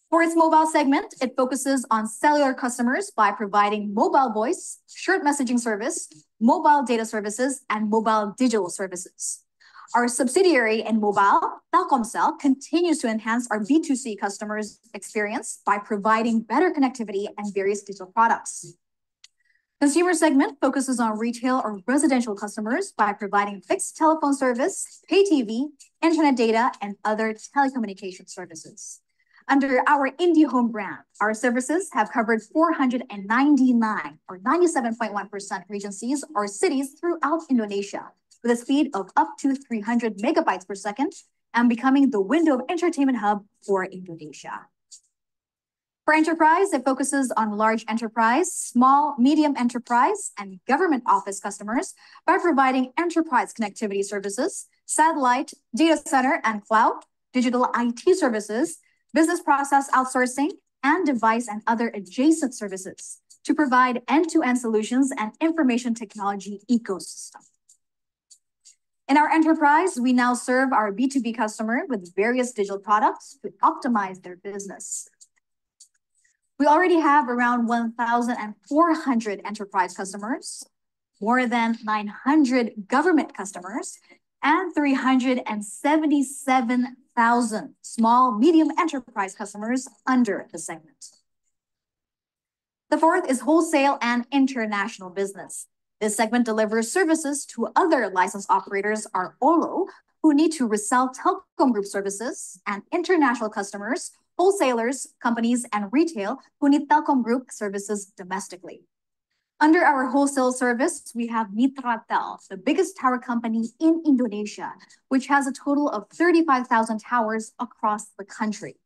For its mobile segment, it focuses on cellular customers by providing mobile voice, short messaging service, mobile data services, and mobile digital services. Our subsidiary in mobile, Telkomsel, continues to enhance our B2C customers' experience by providing better connectivity and various digital products. Consumer segment focuses on retail or residential customers by providing fixed telephone service, pay TV, internet data, and other telecommunication services. Under our IndiHome brand, our services have covered 499 or 97.1% regencies or cities throughout Indonesia with a speed of up to 300 megabytes per second and becoming the window of entertainment hub for Indonesia. For enterprise, it focuses on large enterprise, small, medium enterprise, and government office customers by providing enterprise connectivity services, satellite, data center, and cloud, digital IT services, business process outsourcing, and device and other adjacent services to provide end-to-end solutions and information technology ecosystem. In our enterprise, we now serve our B2B customer with various digital products to optimize their business. We already have around 1,400 enterprise customers, more than 900 government customers, and 377,000 small, medium enterprise customers under the segment. The fourth is wholesale and international business. This segment delivers services to other licensed operators or OLO who need to resell telecom group services, and international customers, wholesalers, companies, and retail who need telecom group services domestically. Under our wholesale service, we have Mitratel, the biggest tower company in Indonesia, which has a total of 35,000 towers across the country.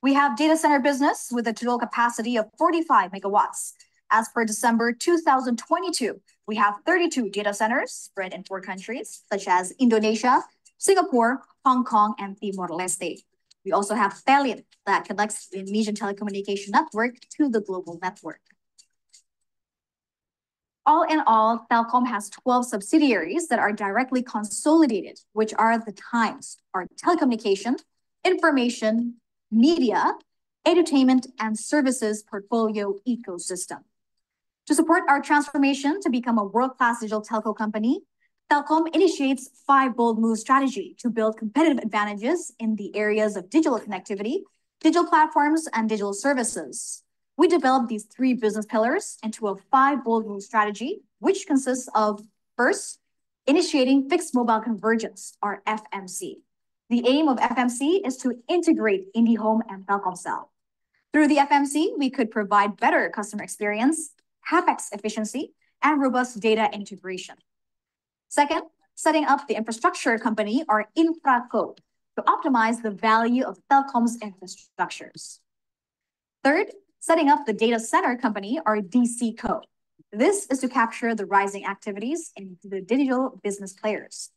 We have data center business with a total capacity of 45 megawatts. As per December 2022, we have 32 data centers spread in 4 countries, such as Indonesia, Singapore, Hong Kong, and Timor-Leste. We also have Telin that connects the Indonesian telecommunication network to the global network. All in all, Telkom has 12 subsidiaries that are directly consolidated, which are the Times, our telecommunication, information, media, entertainment, and services portfolio ecosystem. To support our transformation to become a world-class digital telco company, Telkom initiates 5 bold move strategy to build competitive advantages in the areas of digital connectivity, digital platforms, and digital services. We developed these 3 business pillars into a 5 bold move strategy, which consists of, first, initiating fixed mobile convergence, or FMC. The aim of FMC is to integrate IndiHome and Telkomsel. Through the FMC, we could provide better customer experience, CapEx efficiency, and robust data integration. Second, setting up the infrastructure company, or InfraCo, to optimize the value of Telkom's infrastructures. Third, setting up the data center company, or DCCo. This is to capture the rising activities in the digital business players.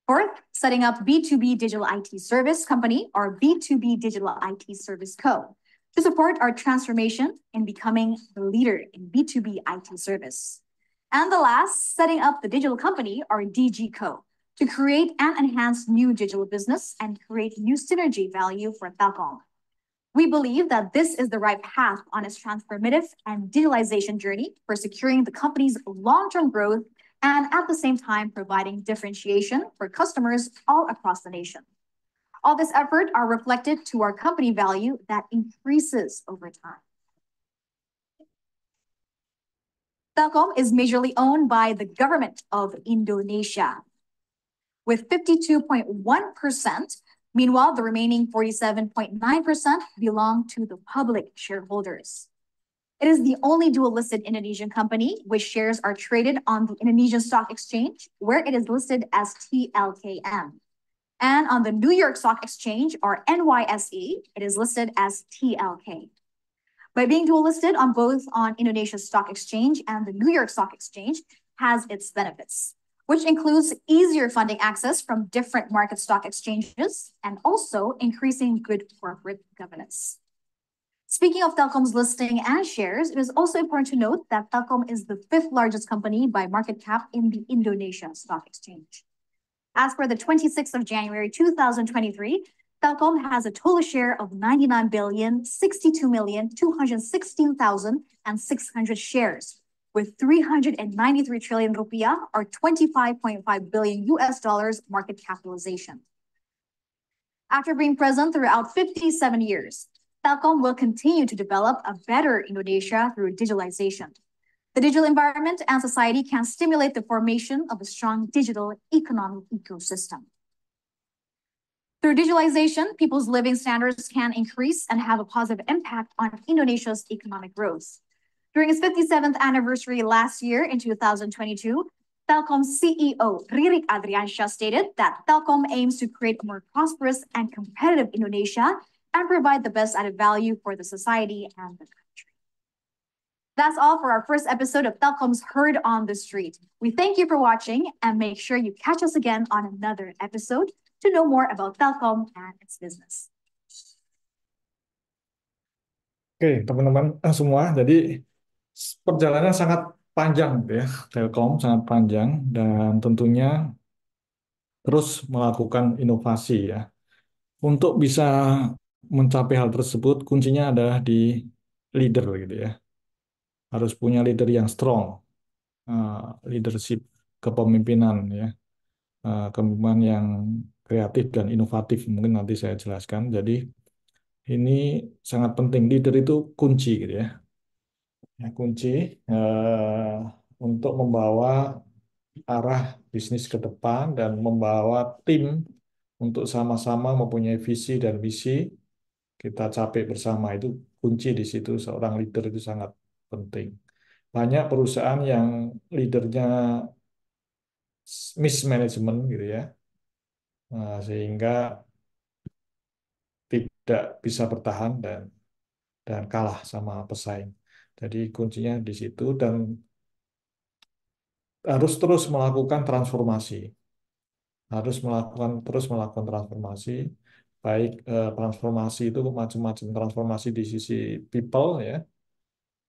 Fourth, setting up B2B Digital IT Service Company, or B2B Digital IT Service Co., to support our transformation in becoming the leader in B2B IT service. And the last, setting up the digital company, or DGCo, to create and enhance new digital business and create new synergy value for Telkom. We believe that this is the right path on its transformative and digitalization journey for securing the company's long-term growth and at the same time providing differentiation for customers all across the nation. All this effort are reflected to our company value that increases over time. Telkom is majorly owned by the government of Indonesia, with 52.1%. Meanwhile, the remaining 47.9% belong to the public shareholders. It is the only dual-listed Indonesian company which shares are traded on the Indonesian Stock Exchange, where it is listed as TLKM. And on the New York Stock Exchange, or NYSE, it is listed as TLK. By being dual-listed on both on Indonesia's Stock Exchange and the New York Stock Exchange has its benefits, which includes easier funding access from different market stock exchanges and also increasing good corporate governance. Speaking of Telkom's listing and shares, it is also important to note that Telkom is the 5th largest company by market cap in the Indonesia Stock Exchange. As per the 26th of January 2023, Telkom has a total share of 99,062,216,600 shares, with 393 trillion rupiah, or $25.5 billion market capitalization. After being present throughout 57 years, Telkom will continue to develop a better Indonesia through digitalization. The digital environment and society can stimulate the formation of a strong digital economic ecosystem. Through digitalization, people's living standards can increase and have a positive impact on Indonesia's economic growth. During its 57th anniversary last year in 2022, Telkom CEO Ririk Adriansyah stated that Telkom aims to create a more prosperous and competitive Indonesia and provide the best added value for the society and the country. That's all for our first episode of Telkom's Heard on the Street. We thank you for watching and make sure you catch us again on another episode to know more about Telkom and its business. Oke, teman-teman semua, jadi perjalanannya sangat panjang gitu ya. Telkom sangat panjang dan tentunya terus melakukan inovasi ya. Untuk bisa mencapai hal tersebut, kuncinya adalah di leader gitu ya. Harus punya leader yang strong, eh, leadership kepemimpinan ya. Kepemimpinan yang kreatif dan inovatif mungkin nanti saya jelaskan. Jadi ini sangat penting, leader itu kunci gitu ya. Ya, kunci eh, untuk membawa arah bisnis ke depan dan membawa tim untuk sama-sama mempunyai visi dan misi kita capai bersama. Itu kunci di situ, seorang leader itu sangat penting. Banyak perusahaan yang leadernya mismanagement gitu ya. Sehingga tidak bisa bertahan dan kalah sama pesaing. Jadi kuncinya di situ dan harus terus melakukan transformasi. Terus melakukan transformasi, baik transformasi itu macam-macam, transformasi di sisi people ya,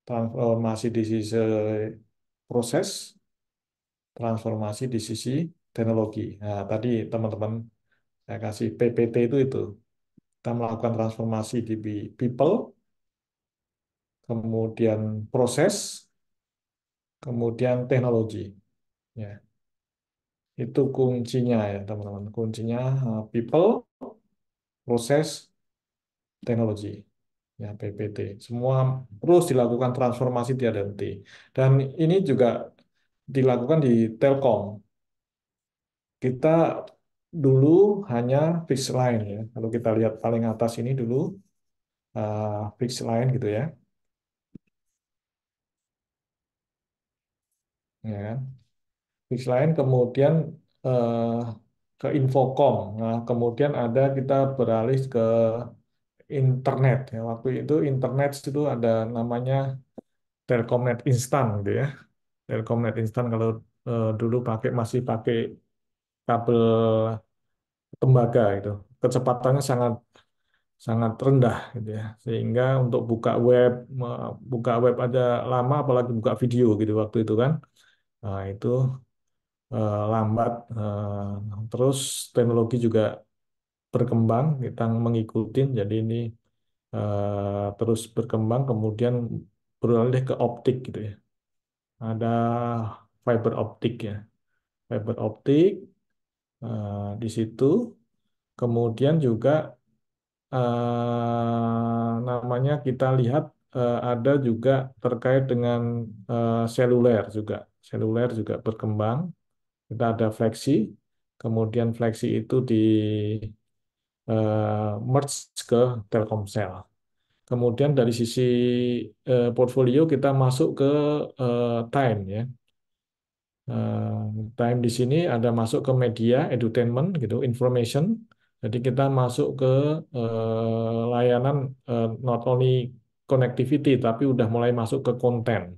transformasi di sisi proses, transformasi di sisi teknologi. Nah, tadi teman-teman saya kasih PPT itu kita melakukan transformasi di people, kemudian proses, kemudian teknologi. Ya, itu kuncinya ya teman-teman. Kuncinya people, proses, teknologi. Ya, PPT. Semua terus dilakukan transformasi tiada henti. Dan ini juga dilakukan di Telkom. Kita dulu hanya fixed line ya. Kalau kita lihat paling atas ini dulu fixed line gitu ya. Ya kan? Fixed line kemudian eh, ke Infocom. Nah, kemudian ada kita beralih ke internet ya. Waktu itu internet itu ada namanya Telkomnet Instan gitu ya. Telkomnet Instan kalau dulu masih pakai kabel tembaga itu. Kecepatannya sangat sangat rendah gitu ya. Sehingga untuk buka web aja lama apalagi buka video gitu waktu itu kan. Nah, itu lambat. Terus teknologi juga berkembang, kita mengikuti. Jadi ini terus berkembang kemudian beralih ke optik gitu ya. Ada fiber optik ya. Fiber optik di situ. Kemudian juga namanya kita lihat ada juga terkait dengan seluler juga. Seluler juga berkembang. Kita ada Fleksi, kemudian Fleksi itu di merge ke Telkomsel. Kemudian dari sisi portfolio kita masuk ke Time ya. Time di sini ada masuk ke media, edutainment gitu, information. Jadi kita masuk ke layanan not only connectivity tapi udah mulai masuk ke konten.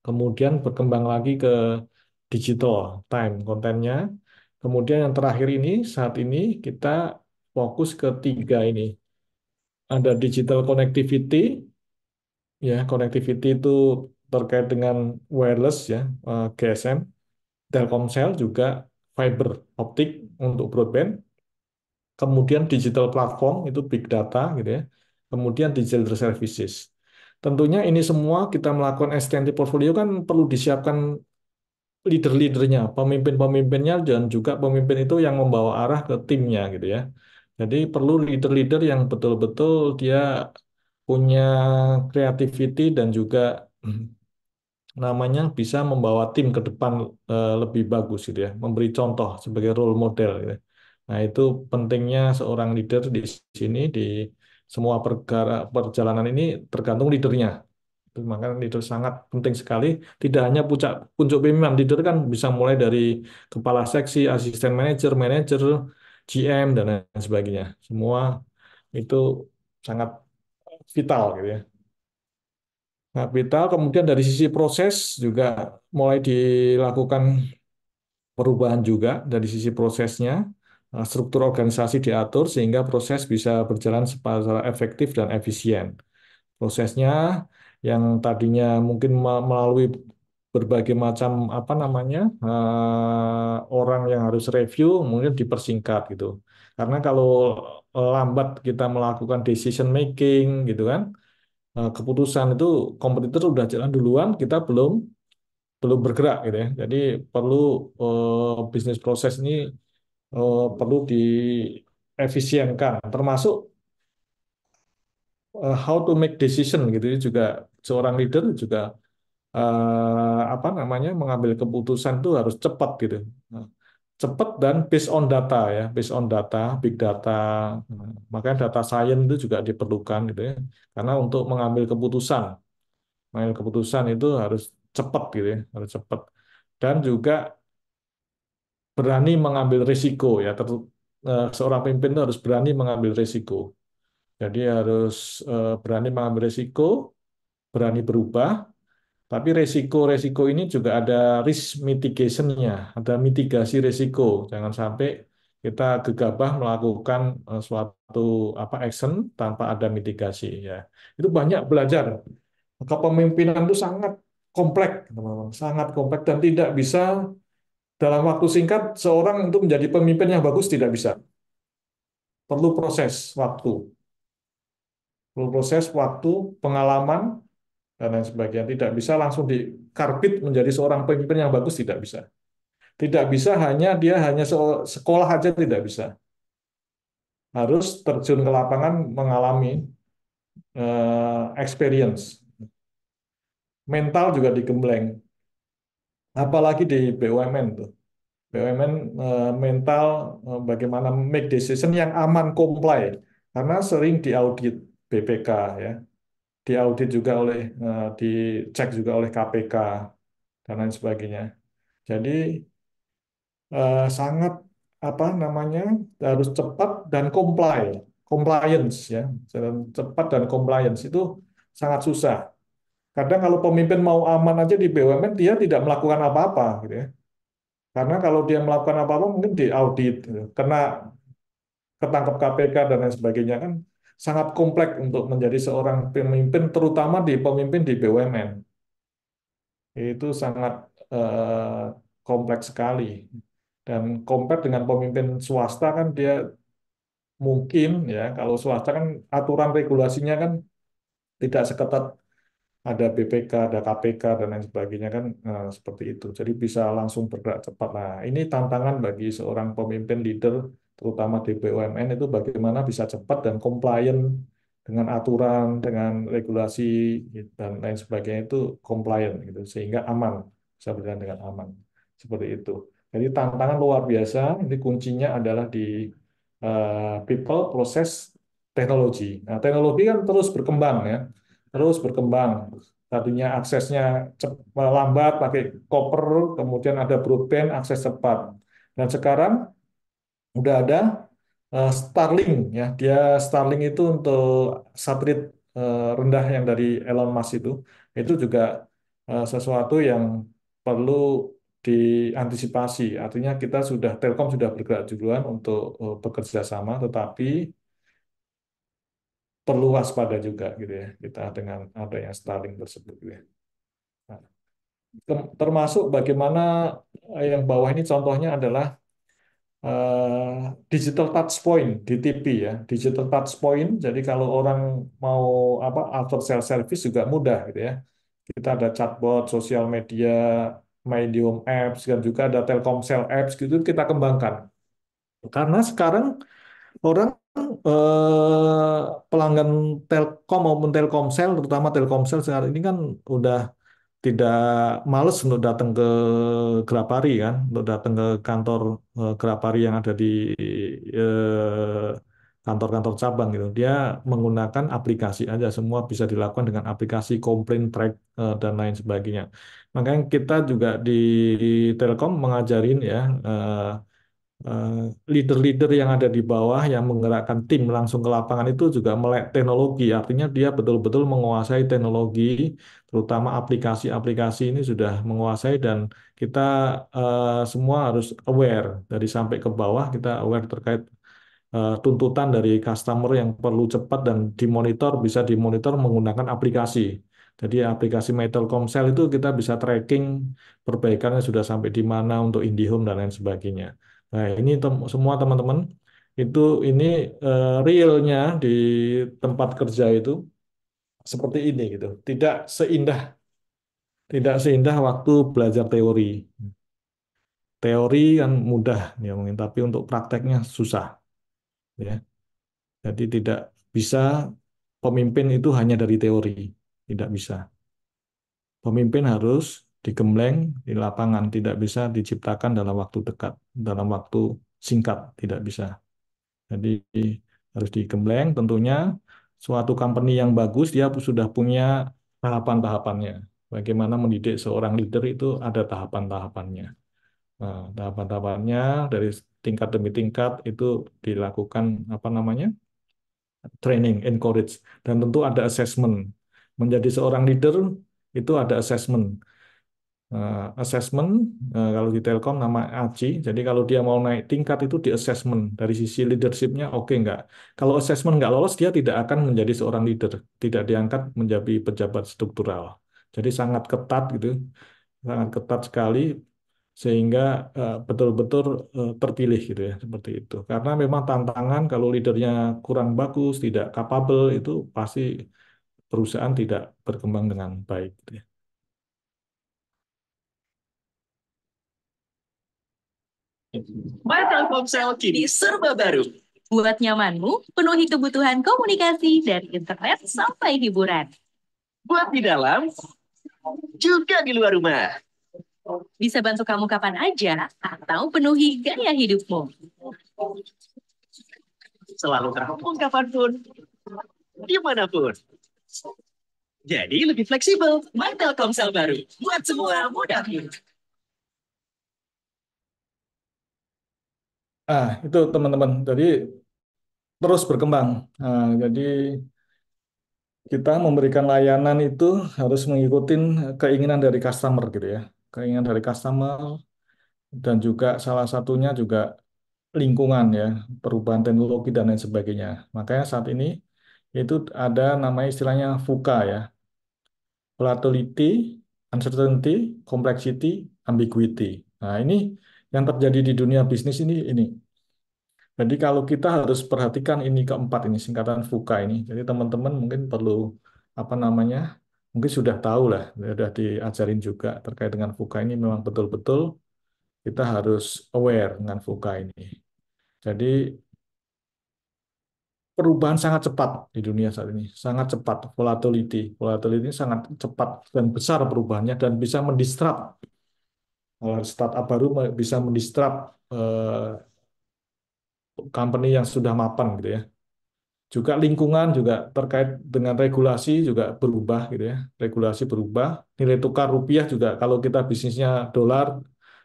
Kemudian berkembang lagi ke digital time kontennya. Kemudian yang terakhir ini saat ini kita fokus ke tiga ini. Ada digital connectivity, ya connectivity itu terkait dengan wireless ya, GSM. Telkomsel juga fiber optik untuk broadband, kemudian digital platform itu big data gitu ya, kemudian digital services. Tentunya ini semua kita melakukan extended portfolio kan perlu disiapkan leader-leadernya, pemimpin-pemimpinnya dan juga pemimpin itu yang membawa arah ke timnya gitu ya. Jadi perlu leader-leader yang betul-betul dia punya creativity dan juga namanya bisa membawa tim ke depan lebih bagus gitu ya, memberi contoh sebagai role model gitu. Nah, itu pentingnya seorang leader di sini di semua perjalanan ini tergantung leadernya. Itu makanya leader sangat penting sekali. Tidak hanya puncak pimpinan, leader kan bisa mulai dari kepala seksi, asisten manajer, manajer, GM dan lain sebagainya. Semua itu sangat vital gitu ya. Kapital, kemudian dari sisi proses juga mulai dilakukan perubahan juga dari sisi prosesnya, struktur organisasi diatur sehingga proses bisa berjalan secara efektif dan efisien. Prosesnya yang tadinya mungkin melalui berbagai macam apa namanya orang yang harus review mungkin dipersingkat gitu. Karena kalau lambat kita melakukan decision making gitu kan, keputusan itu kompetitor udah jalan duluan, kita belum belum bergerak gitu ya. Jadi perlu bisnis proses ini perlu diefisienkan, termasuk how to make decision gitu ya, juga seorang leader juga apa namanya mengambil keputusan itu harus cepat gitu. Nah, cepat dan based on data ya, based on data, big data. Nah, makanya data science itu juga diperlukan gitu ya. Karena untuk mengambil keputusan itu harus cepat gitu ya, harus cepat. Dan juga berani mengambil risiko ya. Seorang pemimpin itu harus berani mengambil risiko. Jadi harus berani mengambil risiko, berani berubah. Tapi resiko-resiko ini juga ada risk mitigation-nya, ada mitigasi resiko. Jangan sampai kita gegabah melakukan suatu apa action tanpa ada mitigasi ya. Itu banyak belajar. Kepemimpinan itu sangat kompleks, teman-teman. Sangat kompleks dan tidak bisa dalam waktu singkat seorang untuk menjadi pemimpin yang bagus tidak bisa. Perlu proses waktu, pengalaman dan lain sebagainya. Tidak bisa langsung dikarbit menjadi seorang pemimpin yang bagus, tidak bisa. Tidak bisa dia hanya sekolah aja tidak bisa. Harus terjun ke lapangan mengalami experience. Mental juga digembleng. Apalagi di BUMN tuh. BUMN mental bagaimana make decision yang aman comply. Karena sering diaudit BPK ya. Diaudit juga dicek juga oleh KPK dan lain sebagainya. Jadi sangat apa namanya harus cepat dan compliance ya. Cepat dan compliance itu sangat susah. Kadang kalau pemimpin mau aman aja di BUMN dia tidak melakukan apa-apa gitu ya. Karena kalau dia melakukan apa-apa mungkin diaudit gitu. Kena ketangkep KPK dan lain sebagainya kan sangat kompleks untuk menjadi seorang pemimpin terutama pemimpin di BUMN. Itu sangat kompleks sekali. Dan compare dengan pemimpin swasta kan dia mungkin ya kalau swasta kan aturan regulasinya kan tidak seketat ada BPK, ada KPK dan lain sebagainya kan seperti itu. Jadi bisa langsung bergerak cepat. Nah, ini tantangan bagi seorang pemimpin leader terutama di BUMN itu bagaimana bisa cepat dan compliant dengan aturan, dengan regulasi dan lain sebagainya itu compliant gitu sehingga aman, bisa berjalan dengan aman. Seperti itu. Jadi tantangan luar biasa, ini kuncinya adalah di people, proses, teknologi. Nah, teknologi kan terus berkembang ya, terus berkembang. Tadinya aksesnya lambat pakai koper, kemudian ada broadband, akses cepat. Dan sekarang udah ada Starlink ya. Starlink itu untuk satelit rendah yang dari Elon Musk itu juga sesuatu yang perlu diantisipasi. Artinya Telkom sudah bergerak duluan untuk bekerja sama, tetapi perlu waspada juga gitu ya kita dengan adanya Starlink tersebut gitu ya. Nah, termasuk bagaimana yang bawah ini contohnya adalah digital touch point di TV ya, digital touch point. Jadi kalau orang mau apa after sales service juga mudah gitu ya. Kita ada chatbot, sosial media, medium apps dan juga ada Telkomsel apps gitu kita kembangkan. Karena sekarang orang pelanggan Telkom maupun Telkomsel, terutama Telkomsel sekarang ini kan udah tidak males untuk datang ke Grapari kan, untuk datang ke kantor Grapari yang ada di eh, kantor-kantor cabang gitu. Dia menggunakan aplikasi aja, semua bisa dilakukan dengan aplikasi komplain track dan lain sebagainya. Makanya kita juga di Telkom mengajarin ya eh, leader-leader yang ada di bawah yang menggerakkan tim langsung ke lapangan itu juga melek teknologi. Artinya dia betul-betul menguasai teknologi, terutama aplikasi-aplikasi ini sudah menguasai dan kita semua harus aware dari sampai ke bawah kita aware terkait tuntutan dari customer yang perlu cepat dan bisa dimonitor menggunakan aplikasi. Jadi aplikasi My Telkomsel itu kita bisa tracking perbaikannya sudah sampai di mana untuk IndiHome dan lain sebagainya. Nah, ini semua teman-teman itu ini realnya di tempat kerja itu seperti ini gitu. Tidak seindah waktu belajar teori. Teori kan mudah ya mungkin, tapi untuk prakteknya susah ya. Jadi tidak bisa pemimpin itu hanya dari teori, tidak bisa. Pemimpin harus digembleng di lapangan, tidak bisa diciptakan dalam waktu dekat, dalam waktu singkat, tidak bisa. Jadi harus digembleng. Tentunya suatu company yang bagus dia sudah punya tahapan-tahapannya. Bagaimana mendidik seorang leader itu ada tahapan-tahapannya. Nah, tahapan-tahapannya dari tingkat demi tingkat itu dilakukan apa namanya training, encourage, dan tentu ada assessment. Menjadi seorang leader itu ada assessment. Assessment kalau di Telkom nama ACI. Jadi kalau dia mau naik tingkat itu di assessment dari sisi leadershipnya oke nggak. Kalau assessment nggak lolos dia tidak akan menjadi seorang leader, tidak diangkat menjadi pejabat struktural. Jadi sangat ketat gitu, sangat ketat sekali sehingga betul-betul terpilih gitu ya seperti itu. Karena memang tantangan kalau leadernya kurang bagus, tidak capable itu pasti perusahaan tidak berkembang dengan baik gitu ya. My Telkomsel kini serba baru. Buat nyamanmu, penuhi kebutuhan komunikasi dari internet sampai hiburan. Buat di dalam, juga di luar rumah. Bisa bantu kamu kapan aja, atau penuhi gaya hidupmu. Selalu terhubung kapanpun, dimanapun. Jadi lebih fleksibel. My Telkomsel baru. Buat semua mudah. Itu teman-teman. Jadi terus berkembang. Jadi kita memberikan layanan itu harus mengikuti keinginan dari customer gitu ya. Keinginan dari customer dan juga salah satunya juga lingkungan ya, perubahan teknologi dan lain sebagainya. Makanya saat ini itu ada namanya istilahnya VUCA ya. Volatility, uncertainty, complexity, ambiguity. Nah, ini yang terjadi di dunia bisnis ini. Jadi kalau kita harus perhatikan ini keempat ini singkatan VUCA ini. Jadi teman-teman mungkin perlu apa namanya? Mungkin sudah tahu lah, sudah diajarin juga terkait dengan VUCA ini memang betul-betul kita harus aware dengan VUCA ini. Jadi perubahan sangat cepat di dunia saat ini, sangat cepat volatility. Volatility ini sangat cepat dan besar perubahannya dan bisa mendistrap startup baru bisa mendistrap company yang sudah mapan gitu ya. Juga lingkungan juga terkait dengan regulasi juga berubah gitu ya. Regulasi berubah, nilai tukar rupiah juga kalau kita bisnisnya dolar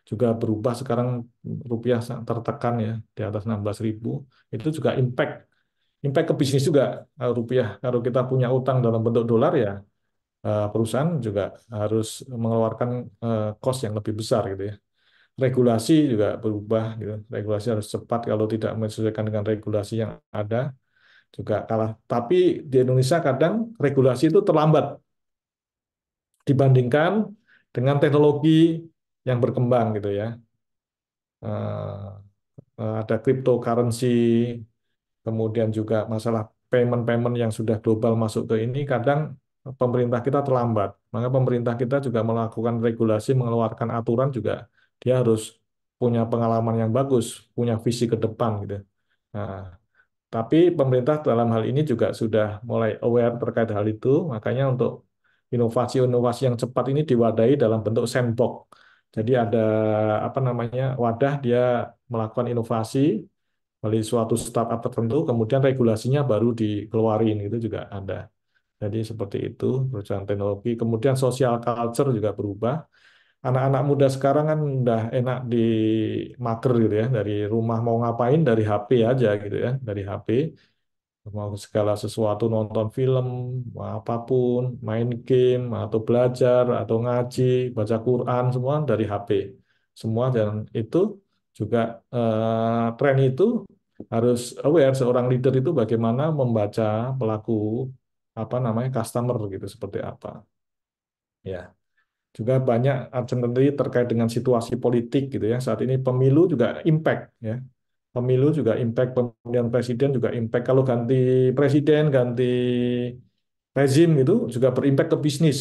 juga berubah sekarang rupiah tertekan ya di atas 16.000. Itu juga impact ke bisnis juga rupiah. Kalau kita punya utang dalam bentuk dolar ya perusahaan juga harus mengeluarkan cost yang lebih besar gitu ya. Regulasi juga berubah gitu. Regulasi harus cepat kalau tidak menyesuaikan dengan regulasi yang ada juga kalah. Tapi di Indonesia kadang regulasi itu terlambat dibandingkan dengan teknologi yang berkembang gitu ya. Ada cryptocurrency, kemudian juga masalah payment-payment yang sudah global masuk ke ini, kadang pemerintah kita terlambat. Maka pemerintah kita juga melakukan regulasi, mengeluarkan aturan juga dia harus punya pengalaman yang bagus, punya visi ke depan gitu. Nah, tapi pemerintah dalam hal ini juga sudah mulai aware terkait hal itu, makanya untuk inovasi-inovasi yang cepat ini diwadahi dalam bentuk sandbox. Jadi ada apa namanya wadah dia melakukan inovasi melalui suatu startup tertentu, kemudian regulasinya baru dikeluarin itu juga ada. Jadi seperti itu perusahaan teknologi. Kemudian social culture juga berubah. Anak-anak muda sekarang kan udah enak di mager gitu ya, dari rumah mau ngapain dari HP aja gitu ya, dari HP mau segala sesuatu nonton film, apapun, main game atau belajar atau ngaji, baca Quran semua dari HP. Semua dan itu juga tren itu harus aware seorang leader itu bagaimana membaca pelaku apa namanya customer gitu seperti apa. Ya. Juga banyak uncertainty terkait dengan situasi politik gitu ya. Saat ini pemilu juga impact ya. Pemilu juga impact, pemilihan presiden juga impact. Kalau ganti presiden, ganti rezim itu juga berimpact ke bisnis.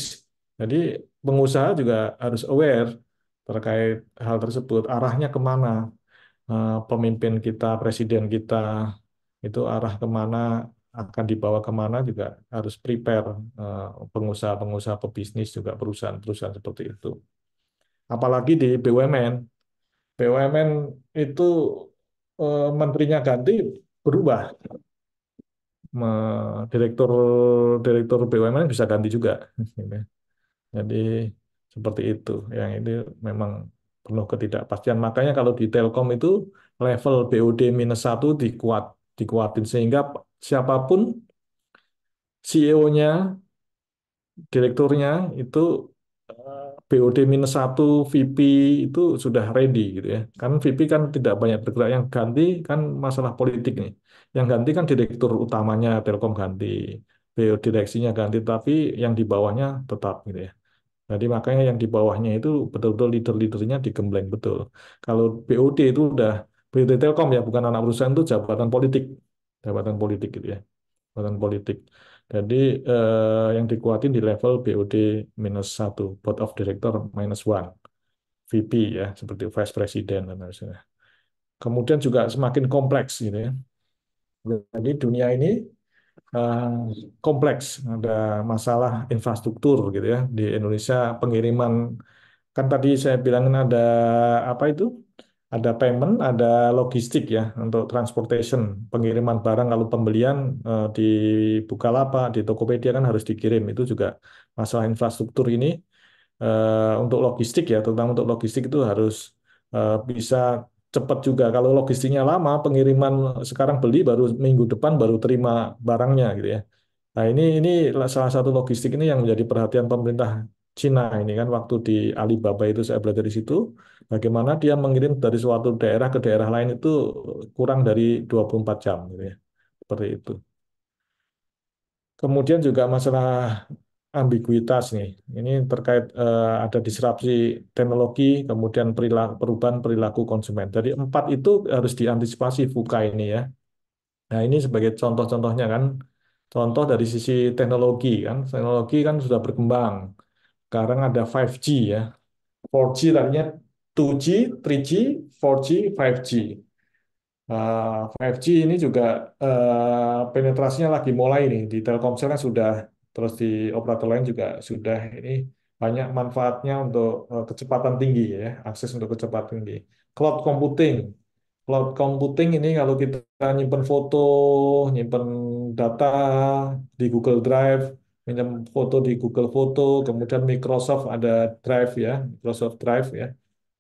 Jadi pengusaha juga harus aware terkait hal tersebut, arahnya kemana, pemimpin kita, presiden kita itu arah kemana, akan dibawa kemana juga harus prepare, pengusaha-pengusaha pebisnis juga perusahaan-perusahaan seperti itu. Apalagi di BUMN. BUMN itu menterinya ganti berubah. Direktur direktur BUMN bisa ganti juga. Gitu. Jadi seperti itu. Yang ini memang penuh ketidakpastian. Makanya kalau di Telkom itu level BOD -1 dikuatin sehingga siapapun CEO-nya, direkturnya itu BOD -1 VP itu sudah ready gitu ya. Kan VP kan tidak banyak bergerak, yang ganti kan masalah politik nih. Yang ganti kan direktur utamanya Telkom ganti, BO direksinya ganti, tapi yang di bawahnya tetap gitu ya. Jadi makanya yang di bawahnya itu betul-betul leader-leadernya digembleng betul. Kalau BOD itu udah BOD Telkom ya, bukan anak perusahaan, itu jabatan politik gitu ya, jabatan politik. Jadi yang dikuatin di level BOD -1, Board of Director -1, VP ya, seperti Vice President dan lain-lain. Kemudian juga semakin kompleks gitu ya. Jadi dunia ini eh, kompleks, ada masalah infrastruktur gitu ya. Di Indonesia pengiriman, kan tadi saya bilangin ada apa itu? Ada payment, ada logistik ya untuk transportation, pengiriman barang, lalu pembelian di Bukalapak, di Tokopedia kan harus dikirim. Itu juga masalah infrastruktur ini, untuk logistik ya, terutama untuk logistik itu harus bisa cepat juga. Kalau logistiknya lama, pengiriman sekarang beli baru minggu depan baru terima barangnya gitu ya. Nah, ini salah satu logistik ini yang menjadi perhatian pemerintah Cina ini kan, waktu di Alibaba itu saya belajar di situ bagaimana dia mengirim dari suatu daerah ke daerah lain itu kurang dari 24 jam gitu ya. Seperti itu. Kemudian juga masalah ambiguitas nih. Ini terkait ada disrupsi teknologi, kemudian perubahan perilaku konsumen. Jadi empat itu harus diantisipasi VUCA ini ya. Nah, ini sebagai contoh-contohnya kan. Contoh dari sisi teknologi kan. Teknologi kan sudah berkembang. Sekarang ada 5G ya. 4G tadinya 2G, 3G, 4G, 5G. 5G ini juga penetrasinya lagi mulai nih di Telkomsel kan sudah, terus di operator lain juga sudah. Ini banyak manfaatnya untuk kecepatan tinggi ya, akses untuk kecepatan tinggi. Cloud computing, cloud computing ini kalau kita nyimpen foto, nyimpen data di Google Drive, minjem foto di Google Foto, kemudian Microsoft ada Drive ya, Microsoft Drive ya.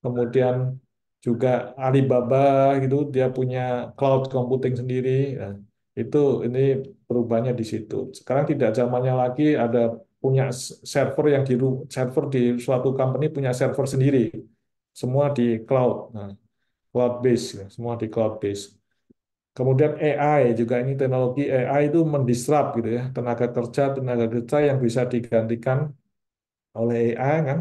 Kemudian juga Alibaba gitu, dia punya cloud computing sendiri. Nah, itu ini perubahannya di situ. Sekarang tidak zamannya lagi ada punya server server di suatu company punya server sendiri. Semua di cloud. Nah, cloud base ya, semua di cloud base. Kemudian AI juga, ini teknologi AI itu mendisrupt gitu ya, tenaga kerja yang bisa digantikan oleh AI kan,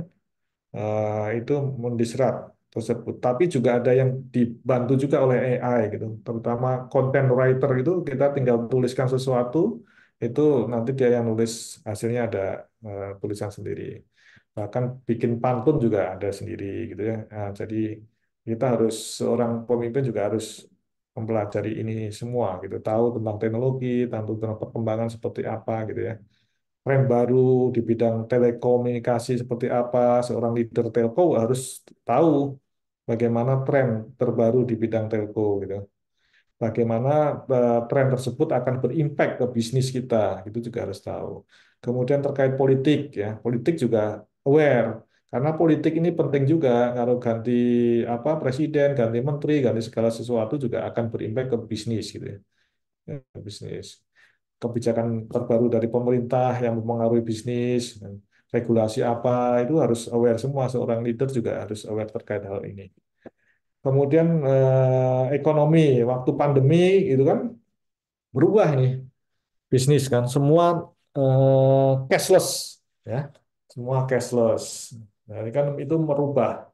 itu mendisrupt tersebut. Tapi juga ada yang dibantu juga oleh AI gitu, terutama content writer itu, kita tinggal tuliskan sesuatu, itu nanti dia yang nulis, hasilnya ada tulisan sendiri. Bahkan bikin pantun juga ada sendiri gitu ya. Nah, jadi kita harus, seorang pemimpin juga harus mempelajari ini semua gitu, tahu tentang teknologi, tahu tentang perkembangan seperti apa gitu ya, tren baru di bidang telekomunikasi seperti apa. Seorang leader telco harus tahu bagaimana tren terbaru di bidang telco gitu. Bagaimana tren tersebut akan berimpact ke bisnis kita, itu juga harus tahu. Kemudian terkait politik ya, politik juga aware, karena politik ini penting juga. Kalau ganti apa presiden, ganti menteri, ganti segala sesuatu juga akan berimpact ke bisnis gitu ya. Ke bisnis, kebijakan terbaru dari pemerintah yang mempengaruhi bisnis, dan regulasi apa, itu harus aware semua. Seorang leader juga harus aware terkait hal ini. Kemudian ekonomi, waktu pandemi itu kan berubah ini bisnis kan, semua cashless ya, semua cashless. Nah, ini kan itu merubah.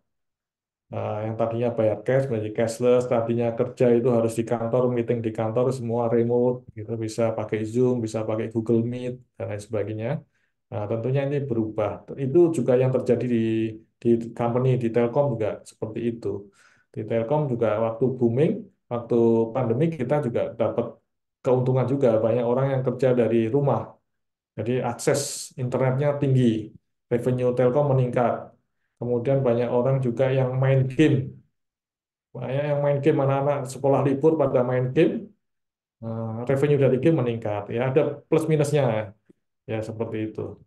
Yang tadinya bayar cash menjadi cashless, tadinya kerja itu harus di kantor, meeting di kantor, semua remote, gitu, bisa pakai Zoom, bisa pakai Google Meet, dan lain sebagainya. Nah, tentunya ini berubah. Itu juga yang terjadi di company, di Telkom juga seperti itu. Di Telkom juga waktu booming, waktu pandemi kita juga dapat keuntungan juga. Banyak orang yang kerja dari rumah, jadi akses internetnya tinggi, revenue Telkom meningkat. Kemudian banyak orang juga yang main game. Banyak yang main game, anak-anak sekolah libur pada main game, revenue dari game meningkat. Ya, ada plus minusnya, ya seperti itu.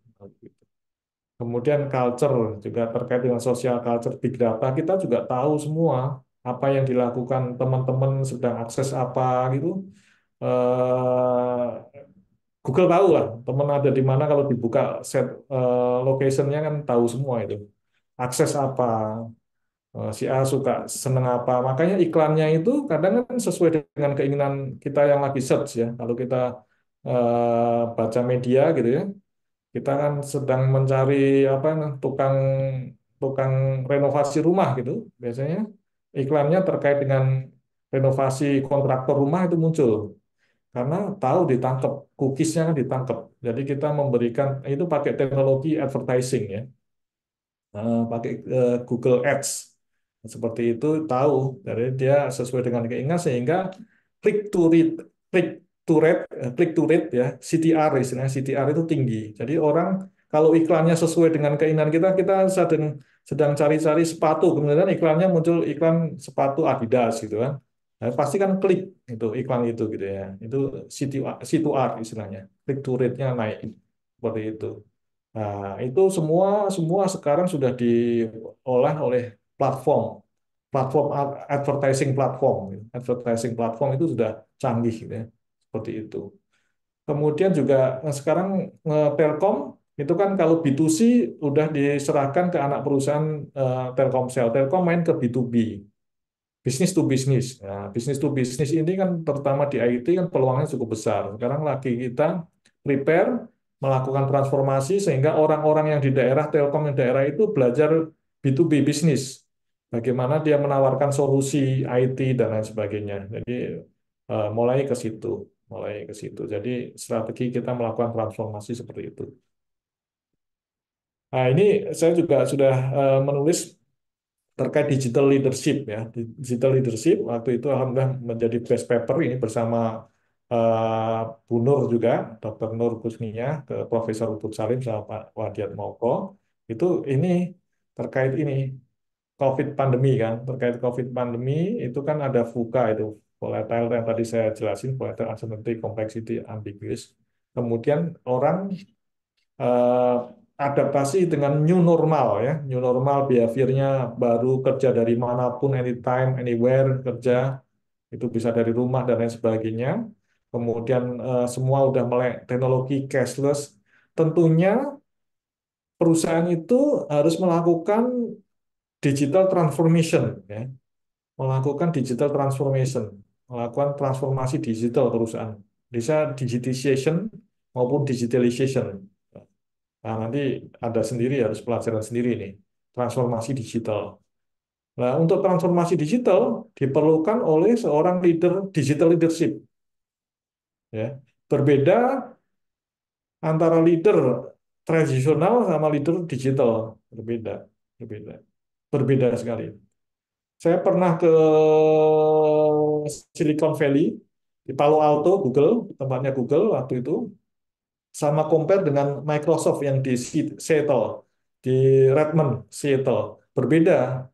Kemudian culture juga terkait dengan social culture, big data, kita juga tahu semua apa yang dilakukan teman-teman sedang akses apa gitu. Eh, Google tahu lah, teman ada di mana kalau dibuka set locationnya kan tahu semua itu. Akses apa, si A suka seneng apa. Makanya iklannya itu kadang kan sesuai dengan keinginan kita yang lagi search ya. Kalau kita baca media gitu ya, kita kan sedang mencari apa tukang tukang renovasi rumah gitu. Biasanya iklannya terkait dengan renovasi kontraktor rumah itu muncul karena tahu ditangkap, cookiesnya kan ditangkap. Jadi kita memberikan itu pakai teknologi advertising ya, pakai Google Ads seperti itu tahu, jadi dia sesuai dengan keinginan sehingga click to read, click click to rate ya, CTR istilahnya CTR itu tinggi. Jadi orang kalau iklannya sesuai dengan keinginan kita, kita sedang sedang cari-cari sepatu, kemudian iklannya muncul iklan sepatu Adidas gitu kan. Nah, pasti kan klik itu iklan itu gitu ya. Itu C2R istilahnya. Click to rate-nya naik seperti itu. Nah, itu semua semua sekarang sudah diolah oleh platform, platform advertising platform. Advertising platform itu sudah canggih gitu ya, seperti itu. Kemudian juga sekarang Telkom itu kan kalau B2C udah diserahkan ke anak perusahaan Telkomsel. Telkom main ke B2B, bisnis to bisnis. Nah, bisnis to bisnis ini kan terutama di IT kan peluangnya cukup besar. Sekarang lagi kita prepare melakukan transformasi sehingga orang-orang yang di daerah Telkom yang daerah itu belajar B2B bisnis. Bagaimana dia menawarkan solusi IT dan lain sebagainya. Jadi mulai ke situ, mulai ke situ. Jadi strategi kita melakukan transformasi seperti itu. Nah, ini saya juga sudah menulis terkait digital leadership ya. Digital leadership waktu itu alhamdulillah menjadi best paper ini bersama Bu Nur juga, Dr. Nur Kusnia, ke Profesor Utut Salim sama Pak Wadiat Moko. Itu ini terkait ini COVID pandemi kan, terkait COVID pandemi itu kan ada VUCA itu, volatile yang tadi saya jelasin, volatile uncertainty, complexity, ambiguous. Kemudian orang eh, adaptasi dengan new normal ya, new normal behaviornya baru kerja dari manapun, anytime, anywhere kerja itu bisa dari rumah dan lain sebagainya. Kemudian semua udah melek teknologi cashless. Tentunya perusahaan itu harus melakukan digital transformation ya, melakukan digital transformation, melakukan transformasi digital perusahaan. Bisa digitization maupun digitalization. Nah, nanti ada sendiri, harus pelajaran sendiri nih, transformasi digital. Nah, untuk transformasi digital diperlukan oleh seorang leader digital leadership. Ya. Berbeda antara leader tradisional sama leader digital. Berbeda, berbeda, berbeda sekali. Saya pernah ke Silicon Valley, di Palo Alto, Google, tempatnya Google waktu itu, sama compare dengan Microsoft yang di Seattle, di Redmond, Seattle. Berbeda.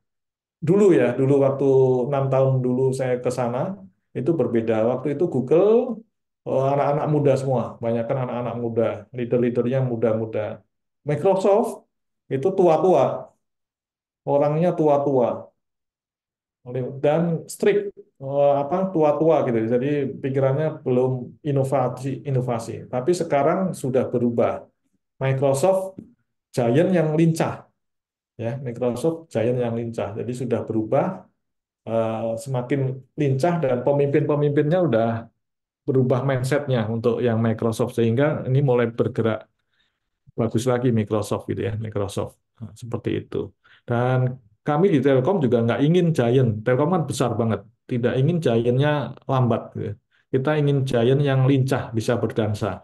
Dulu ya, dulu waktu 6 tahun dulu saya ke sana, itu berbeda. Waktu itu Google, anak-anak muda semua, banyak kan anak-anak muda, leader-leadernya muda-muda. Microsoft itu tua-tua, orangnya tua-tua dan strict, apa tua-tua gitu. Jadi pikirannya belum inovasi inovasi. Tapi sekarang sudah berubah. Microsoft giant yang lincah ya, Microsoft giant yang lincah. Jadi sudah berubah, semakin lincah dan pemimpin-pemimpinnya udah berubah mindsetnya untuk yang Microsoft sehingga ini mulai bergerak bagus lagi Microsoft gitu ya, Microsoft. Nah, seperti itu. Dan kami di Telkom juga nggak ingin giant. Telkom kan besar banget. Tidak ingin giantnya lambat, gitu. Kita ingin giant yang lincah, bisa berdansa.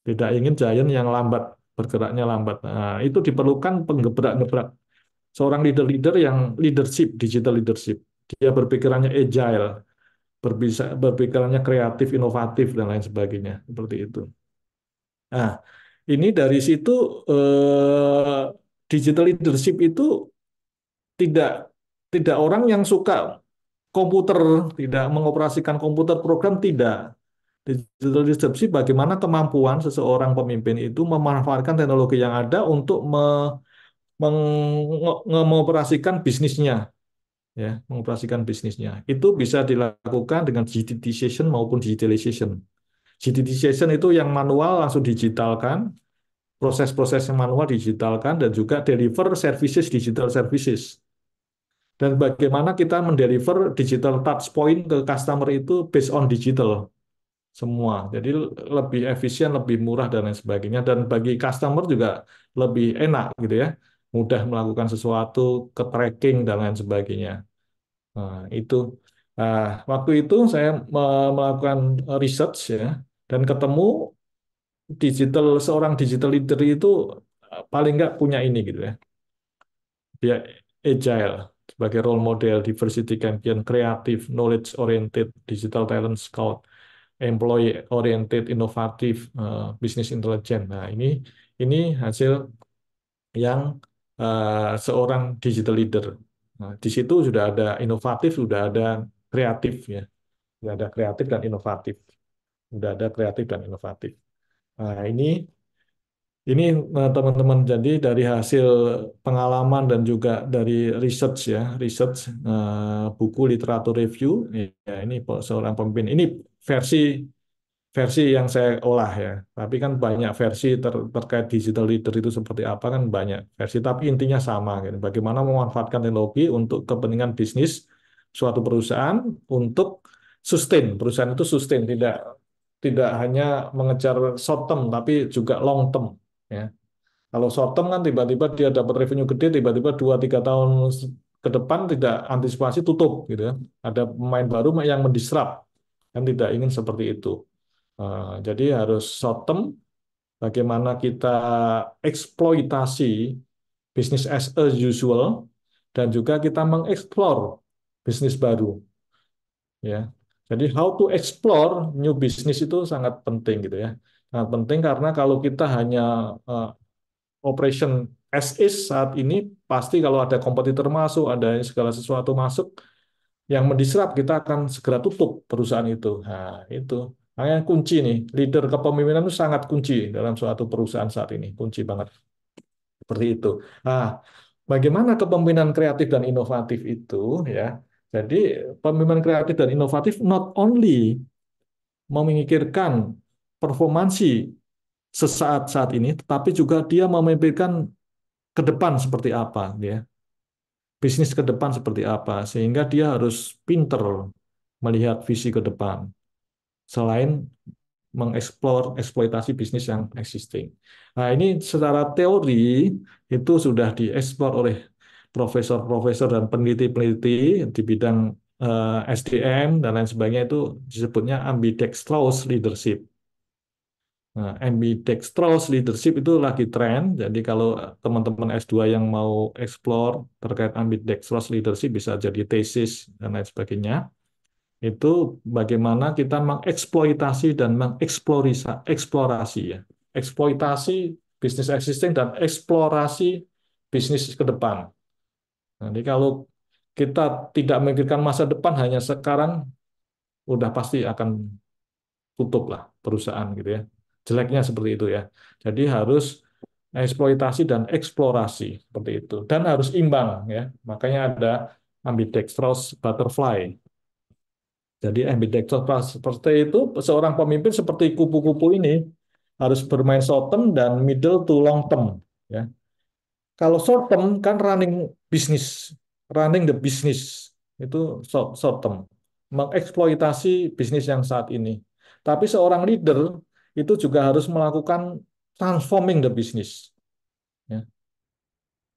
Tidak ingin giant yang lambat, bergeraknya lambat. Nah, itu diperlukan penggebrak-gebrak. Seorang leader-leader yang leadership, digital leadership. Dia berpikirannya agile, berpikirannya kreatif, inovatif, dan lain sebagainya. Seperti itu. Nah, ini dari situ digital leadership itu tidak tidak orang yang suka komputer, tidak mengoperasikan komputer program, tidak. Digital leadership bagaimana kemampuan seseorang pemimpin itu memanfaatkan teknologi yang ada untuk mengoperasikan bisnisnya, ya, mengoperasikan bisnisnya. Itu bisa dilakukan dengan digitization maupun digitalization. Digitization itu yang manual langsung digitalkan, proses-proses yang manual digitalkan, dan juga deliver services, digital services. Dan bagaimana kita mendeliver digital touch point ke customer itu based on digital semua. Jadi lebih efisien, lebih murah, dan lain sebagainya. Dan bagi customer juga lebih enak gitu ya. Mudah melakukan sesuatu, ke tracking, dan lain sebagainya. Nah, itu. Nah, waktu itu saya melakukan research ya, dan ketemu seorang digital leader itu paling nggak punya ini gitu ya. Dia agile sebagai role model, diversity champion, kreatif, knowledge oriented, digital talent scout, employee oriented, inovatif, business intelligence. Nah, ini hasil yang seorang digital leader. Nah, di situ sudah ada inovatif, sudah ada kreatif ya. Sudah ada kreatif dan inovatif. Sudah ada kreatif dan inovatif. Nah, ini teman-teman, jadi dari hasil pengalaman dan juga dari research ya, research buku literatur review, ya ini seorang pemimpin. Ini versi versi yang saya olah ya. Tapi kan banyak versi terkait digital leader itu seperti apa kan banyak versi. Tapi intinya sama gitu. Bagaimana memanfaatkan teknologi untuk kepentingan bisnis suatu perusahaan untuk sustain. Perusahaan itu sustain, tidak tidak hanya mengejar short term tapi juga long term ya. Kalau short term kan tiba-tiba dia dapat revenue gede, tiba-tiba 2-3 tahun ke depan tidak antisipasi tutup gitu ya. Ada pemain baru yang mendisrupt. Kan tidak ingin seperti itu. Jadi harus short term, bagaimana kita eksploitasi bisnis as usual, dan juga kita mengeksplor bisnis baru. Ya, jadi how to explore new business itu sangat penting gitu ya. Sangat penting karena kalau kita hanya uh, operation as is saat ini, pasti kalau ada kompetitor masuk, ada segala sesuatu masuk, yang mendisrupt, kita akan segera tutup perusahaan itu. Nah, itu. Makanya kunci nih, leader kepemimpinan itu sangat kunci dalam suatu perusahaan saat ini. Kunci banget. Seperti itu. Nah, bagaimana kepemimpinan kreatif dan inovatif itu ya. Jadi, pemimpinan kreatif dan inovatif not only memikirkan performansi sesaat saat ini, tetapi juga dia memikirkan ke depan seperti apa, ya. Bisnis ke depan seperti apa, sehingga dia harus pinter melihat visi ke depan, selain mengeksplor eksploitasi bisnis yang existing. Nah, ini secara teori itu sudah dieksplor oleh profesor-profesor dan peneliti-peneliti di bidang SDM dan lain sebagainya, itu disebutnya ambidextrous leadership. Nah, ambidextrous leadership itu lagi tren. Jadi kalau teman-teman S2 yang mau explore terkait ambidextrous leadership bisa jadi tesis dan lain sebagainya. Itu bagaimana kita mengeksploitasi dan mengeksplorasi ya. Eksploitasi bisnis existing dan eksplorasi bisnis ke depan. Jadi kalau kita tidak memikirkan masa depan, hanya sekarang, udah pasti akan tutup lah perusahaan gitu ya. Jeleknya seperti itu ya. Jadi harus eksploitasi dan eksplorasi seperti itu, dan harus imbang ya. Makanya ada ambidextrous butterfly. Jadi ambidextrous seperti itu, seorang pemimpin seperti kupu-kupu ini harus bermain short term dan middle to long term ya. Kalau short term kan running the business itu short term, mengeksploitasi bisnis yang saat ini. Tapi seorang leader itu juga harus melakukan transforming the business. Ya.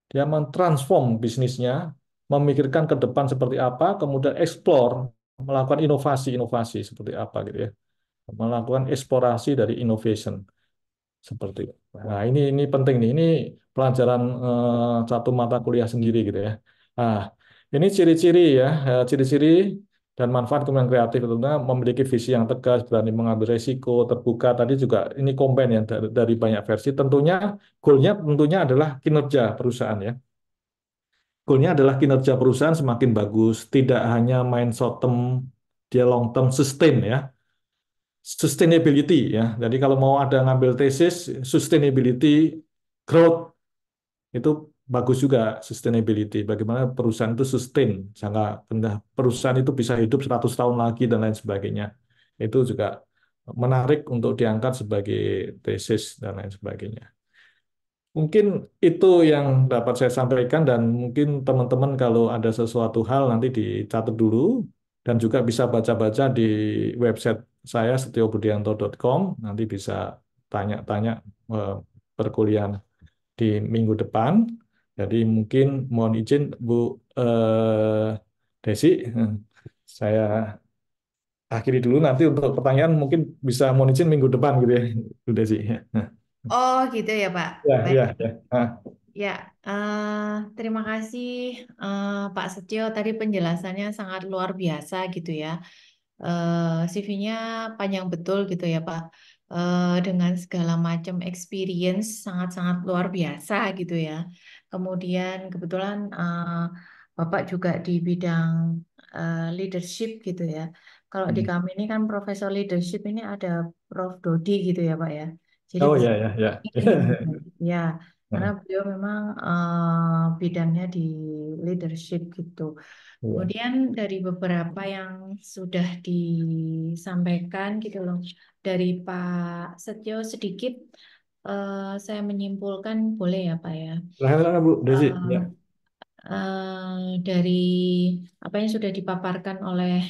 Dia mentransform bisnisnya memikirkan ke depan seperti apa, kemudian explore, melakukan inovasi-inovasi seperti apa gitu ya, melakukan eksplorasi dari innovation seperti itu. Nah, ini penting nih. Ini pelajaran satu mata kuliah sendiri gitu ya. Nah, ini ciri-ciri ya, ciri-ciri dan manfaat kepemimpinan kreatif tentunya memiliki visi yang tegas, berani mengambil resiko, terbuka. Tadi juga ini combine ya dari banyak versi. Tentunya goalnya tentunya adalah kinerja perusahaan ya. Goalnya adalah kinerja perusahaan semakin bagus, tidak hanya main short term, dia long term sustain ya. Sustainability ya. Jadi kalau mau ada ngambil tesis sustainability growth itu bagus juga sustainability. Bagaimana perusahaan itu sustain jangka perusahaan itu bisa hidup 100 tahun lagi dan lain sebagainya. Itu juga menarik untuk diangkat sebagai tesis dan lain sebagainya. Mungkin itu yang dapat saya sampaikan dan mungkin teman-teman kalau ada sesuatu hal nanti dicatat dulu dan juga bisa baca-baca di website saya setiobudianto.com, nanti bisa tanya-tanya eh, perkuliahan di minggu depan. Jadi mungkin mohon izin Bu Desi, saya akhiri dulu nanti untuk pertanyaan mungkin bisa mohon izin minggu depan gitu ya Bu Desi. Oh gitu ya Pak. Ya, Baik. ya, ya. Ah, Ya, terima kasih Pak Setio. Tadi penjelasannya sangat luar biasa gitu ya. CV-nya panjang betul gitu ya Pak. Dengan segala macam experience sangat-sangat luar biasa gitu ya. Kemudian kebetulan Bapak juga di bidang leadership gitu ya. Kalau di hmm. kami ini kan Profesor Leadership ini ada Prof. Dodi gitu ya Pak ya. Jadi Oh bukan ya, ya, ya. ini ya, karena Nah, beliau memang bidangnya di leadership gitu. iya. Kemudian dari beberapa yang sudah disampaikan gitu loh, dari Pak Setio sedikit saya menyimpulkan boleh ya Pak ya. Silakan Bu Desi. Eh, Ya. dari apa yang sudah dipaparkan oleh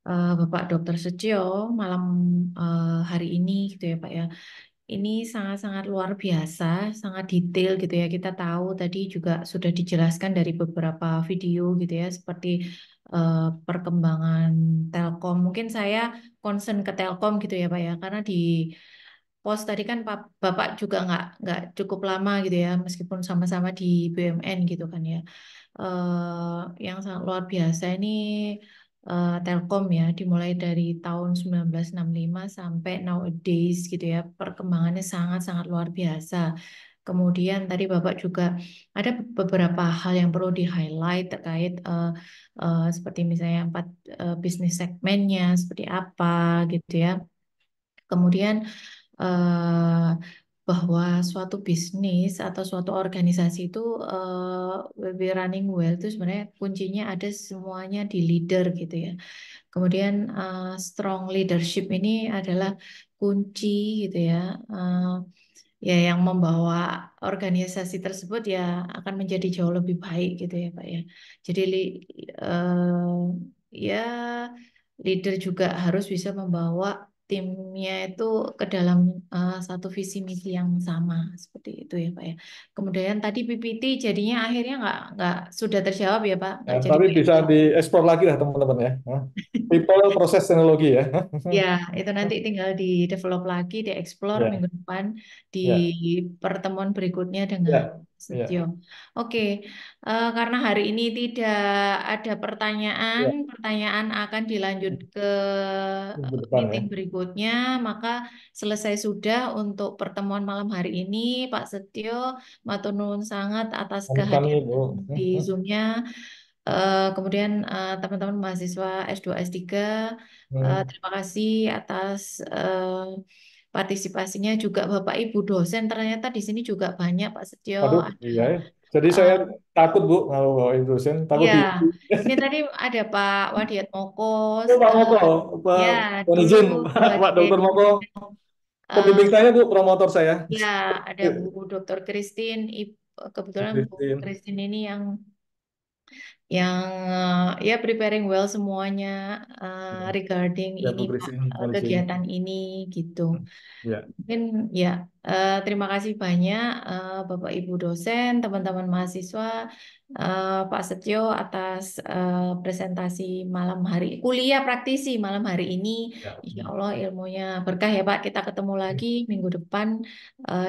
Bapak Dr. Setio malam hari ini gitu ya Pak ya. Ini sangat-sangat luar biasa, sangat detail gitu ya. Kita tahu tadi juga sudah dijelaskan dari beberapa video gitu ya, seperti perkembangan Telkom. Mungkin saya concern ke Telkom gitu ya Pak ya, karena di pos tadi kan Bapak juga nggak cukup lama gitu ya, meskipun sama-sama di BUMN gitu kan ya. Yang sangat luar biasa ini Telkom ya, dimulai dari tahun 1965 sampai nowadays gitu ya, perkembangannya sangat-sangat luar biasa. Kemudian tadi Bapak juga ada beberapa hal yang perlu di-highlight terkait seperti misalnya empat bisnis segmennya seperti apa gitu ya. Kemudian eh, bahwa suatu bisnis atau suatu organisasi itu will be running well itu sebenarnya kuncinya ada semuanya di leader gitu ya. Kemudian strong leadership ini adalah kunci gitu ya. Eh, ya yang membawa organisasi tersebut ya akan menjadi jauh lebih baik gitu ya Pak ya. Jadi ya leader juga harus bisa membawa timnya itu ke dalam satu visi misi yang sama seperti itu ya Pak ya. Kemudian tadi PPT jadinya akhirnya nggak sudah terjawab ya Pak, Ya, nggak jadi tapi bisa PPT. dieksplor lagi lah teman-teman ya. Hah? People, proses, teknologi ya. Ya, itu nanti tinggal di develop lagi, di explore Ya, minggu depan di ya, pertemuan berikutnya dengan ya, Setio. ya, Oke, karena hari ini tidak ada pertanyaan, ya. pertanyaan akan dilanjut ke Minggu depan ya. meeting berikutnya, maka selesai sudah untuk pertemuan malam hari ini, Pak Setio, matur nuwun sangat atas Kami kehadiran Bu. di Zoom-nya. Kemudian teman-teman mahasiswa S2 S3 Hmm. terima kasih atas partisipasinya juga Bapak Ibu dosen ternyata di sini juga banyak Pak Setio Waduh, ada iya ya. Jadi saya eh, takut Bu kalau bawa dosen, takut ya di. ini tadi ada Pak Wadiat Moko Oh, Pak eh, Moko, ya Pak dulu izin, dua Pak dekade Dokter Moko, pembimbing eh, saya Bu, promotor saya. ya ada Bu Dr. Christine kebetulan Bu Christine. Christine ini yang yang ya preparing well semuanya Ya, regarding ya ini Bu Pak, Christine, terima kasih. kegiatan ini gitu. Ya, Mungkin ya terima kasih banyak Bapak Ibu dosen, teman-teman mahasiswa, Pak Setio atas presentasi malam hari, kuliah praktisi malam hari ini. ya. Insya Allah ilmunya berkah ya Pak. Kita ketemu lagi minggu depan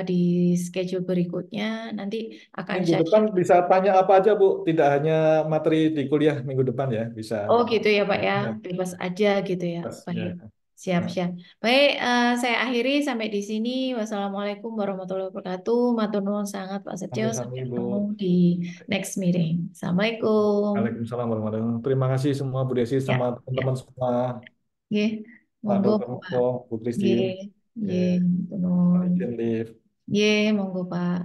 di schedule berikutnya. Nanti akan Minggu share. depan bisa tanya apa aja Bu, tidak hanya materi di kuliah minggu depan ya, bisa. Oh gitu ya Pak ya, Ya, bebas aja gitu ya. pas. Baik, Ya. Nah, siap-siap. Baik, saya akhiri sampai di sini. Wassalamualaikum warahmatullahi wabarakatuh. Matur nuwun sangat Pak Setio. sami-sami Sampai Bu. ketemu di next meeting. Assalamualaikum. Waalaikumsalam warahmatullahi wabarakatuh. Terima kasih semua Bu Desi sama Ya, ya. teman-teman semua, Oke, Pak monggo Dr. Pak. Moko, Bu Ye, Christine. ye, Ya, matur nuwun. izin live. Ye, monggo Pak.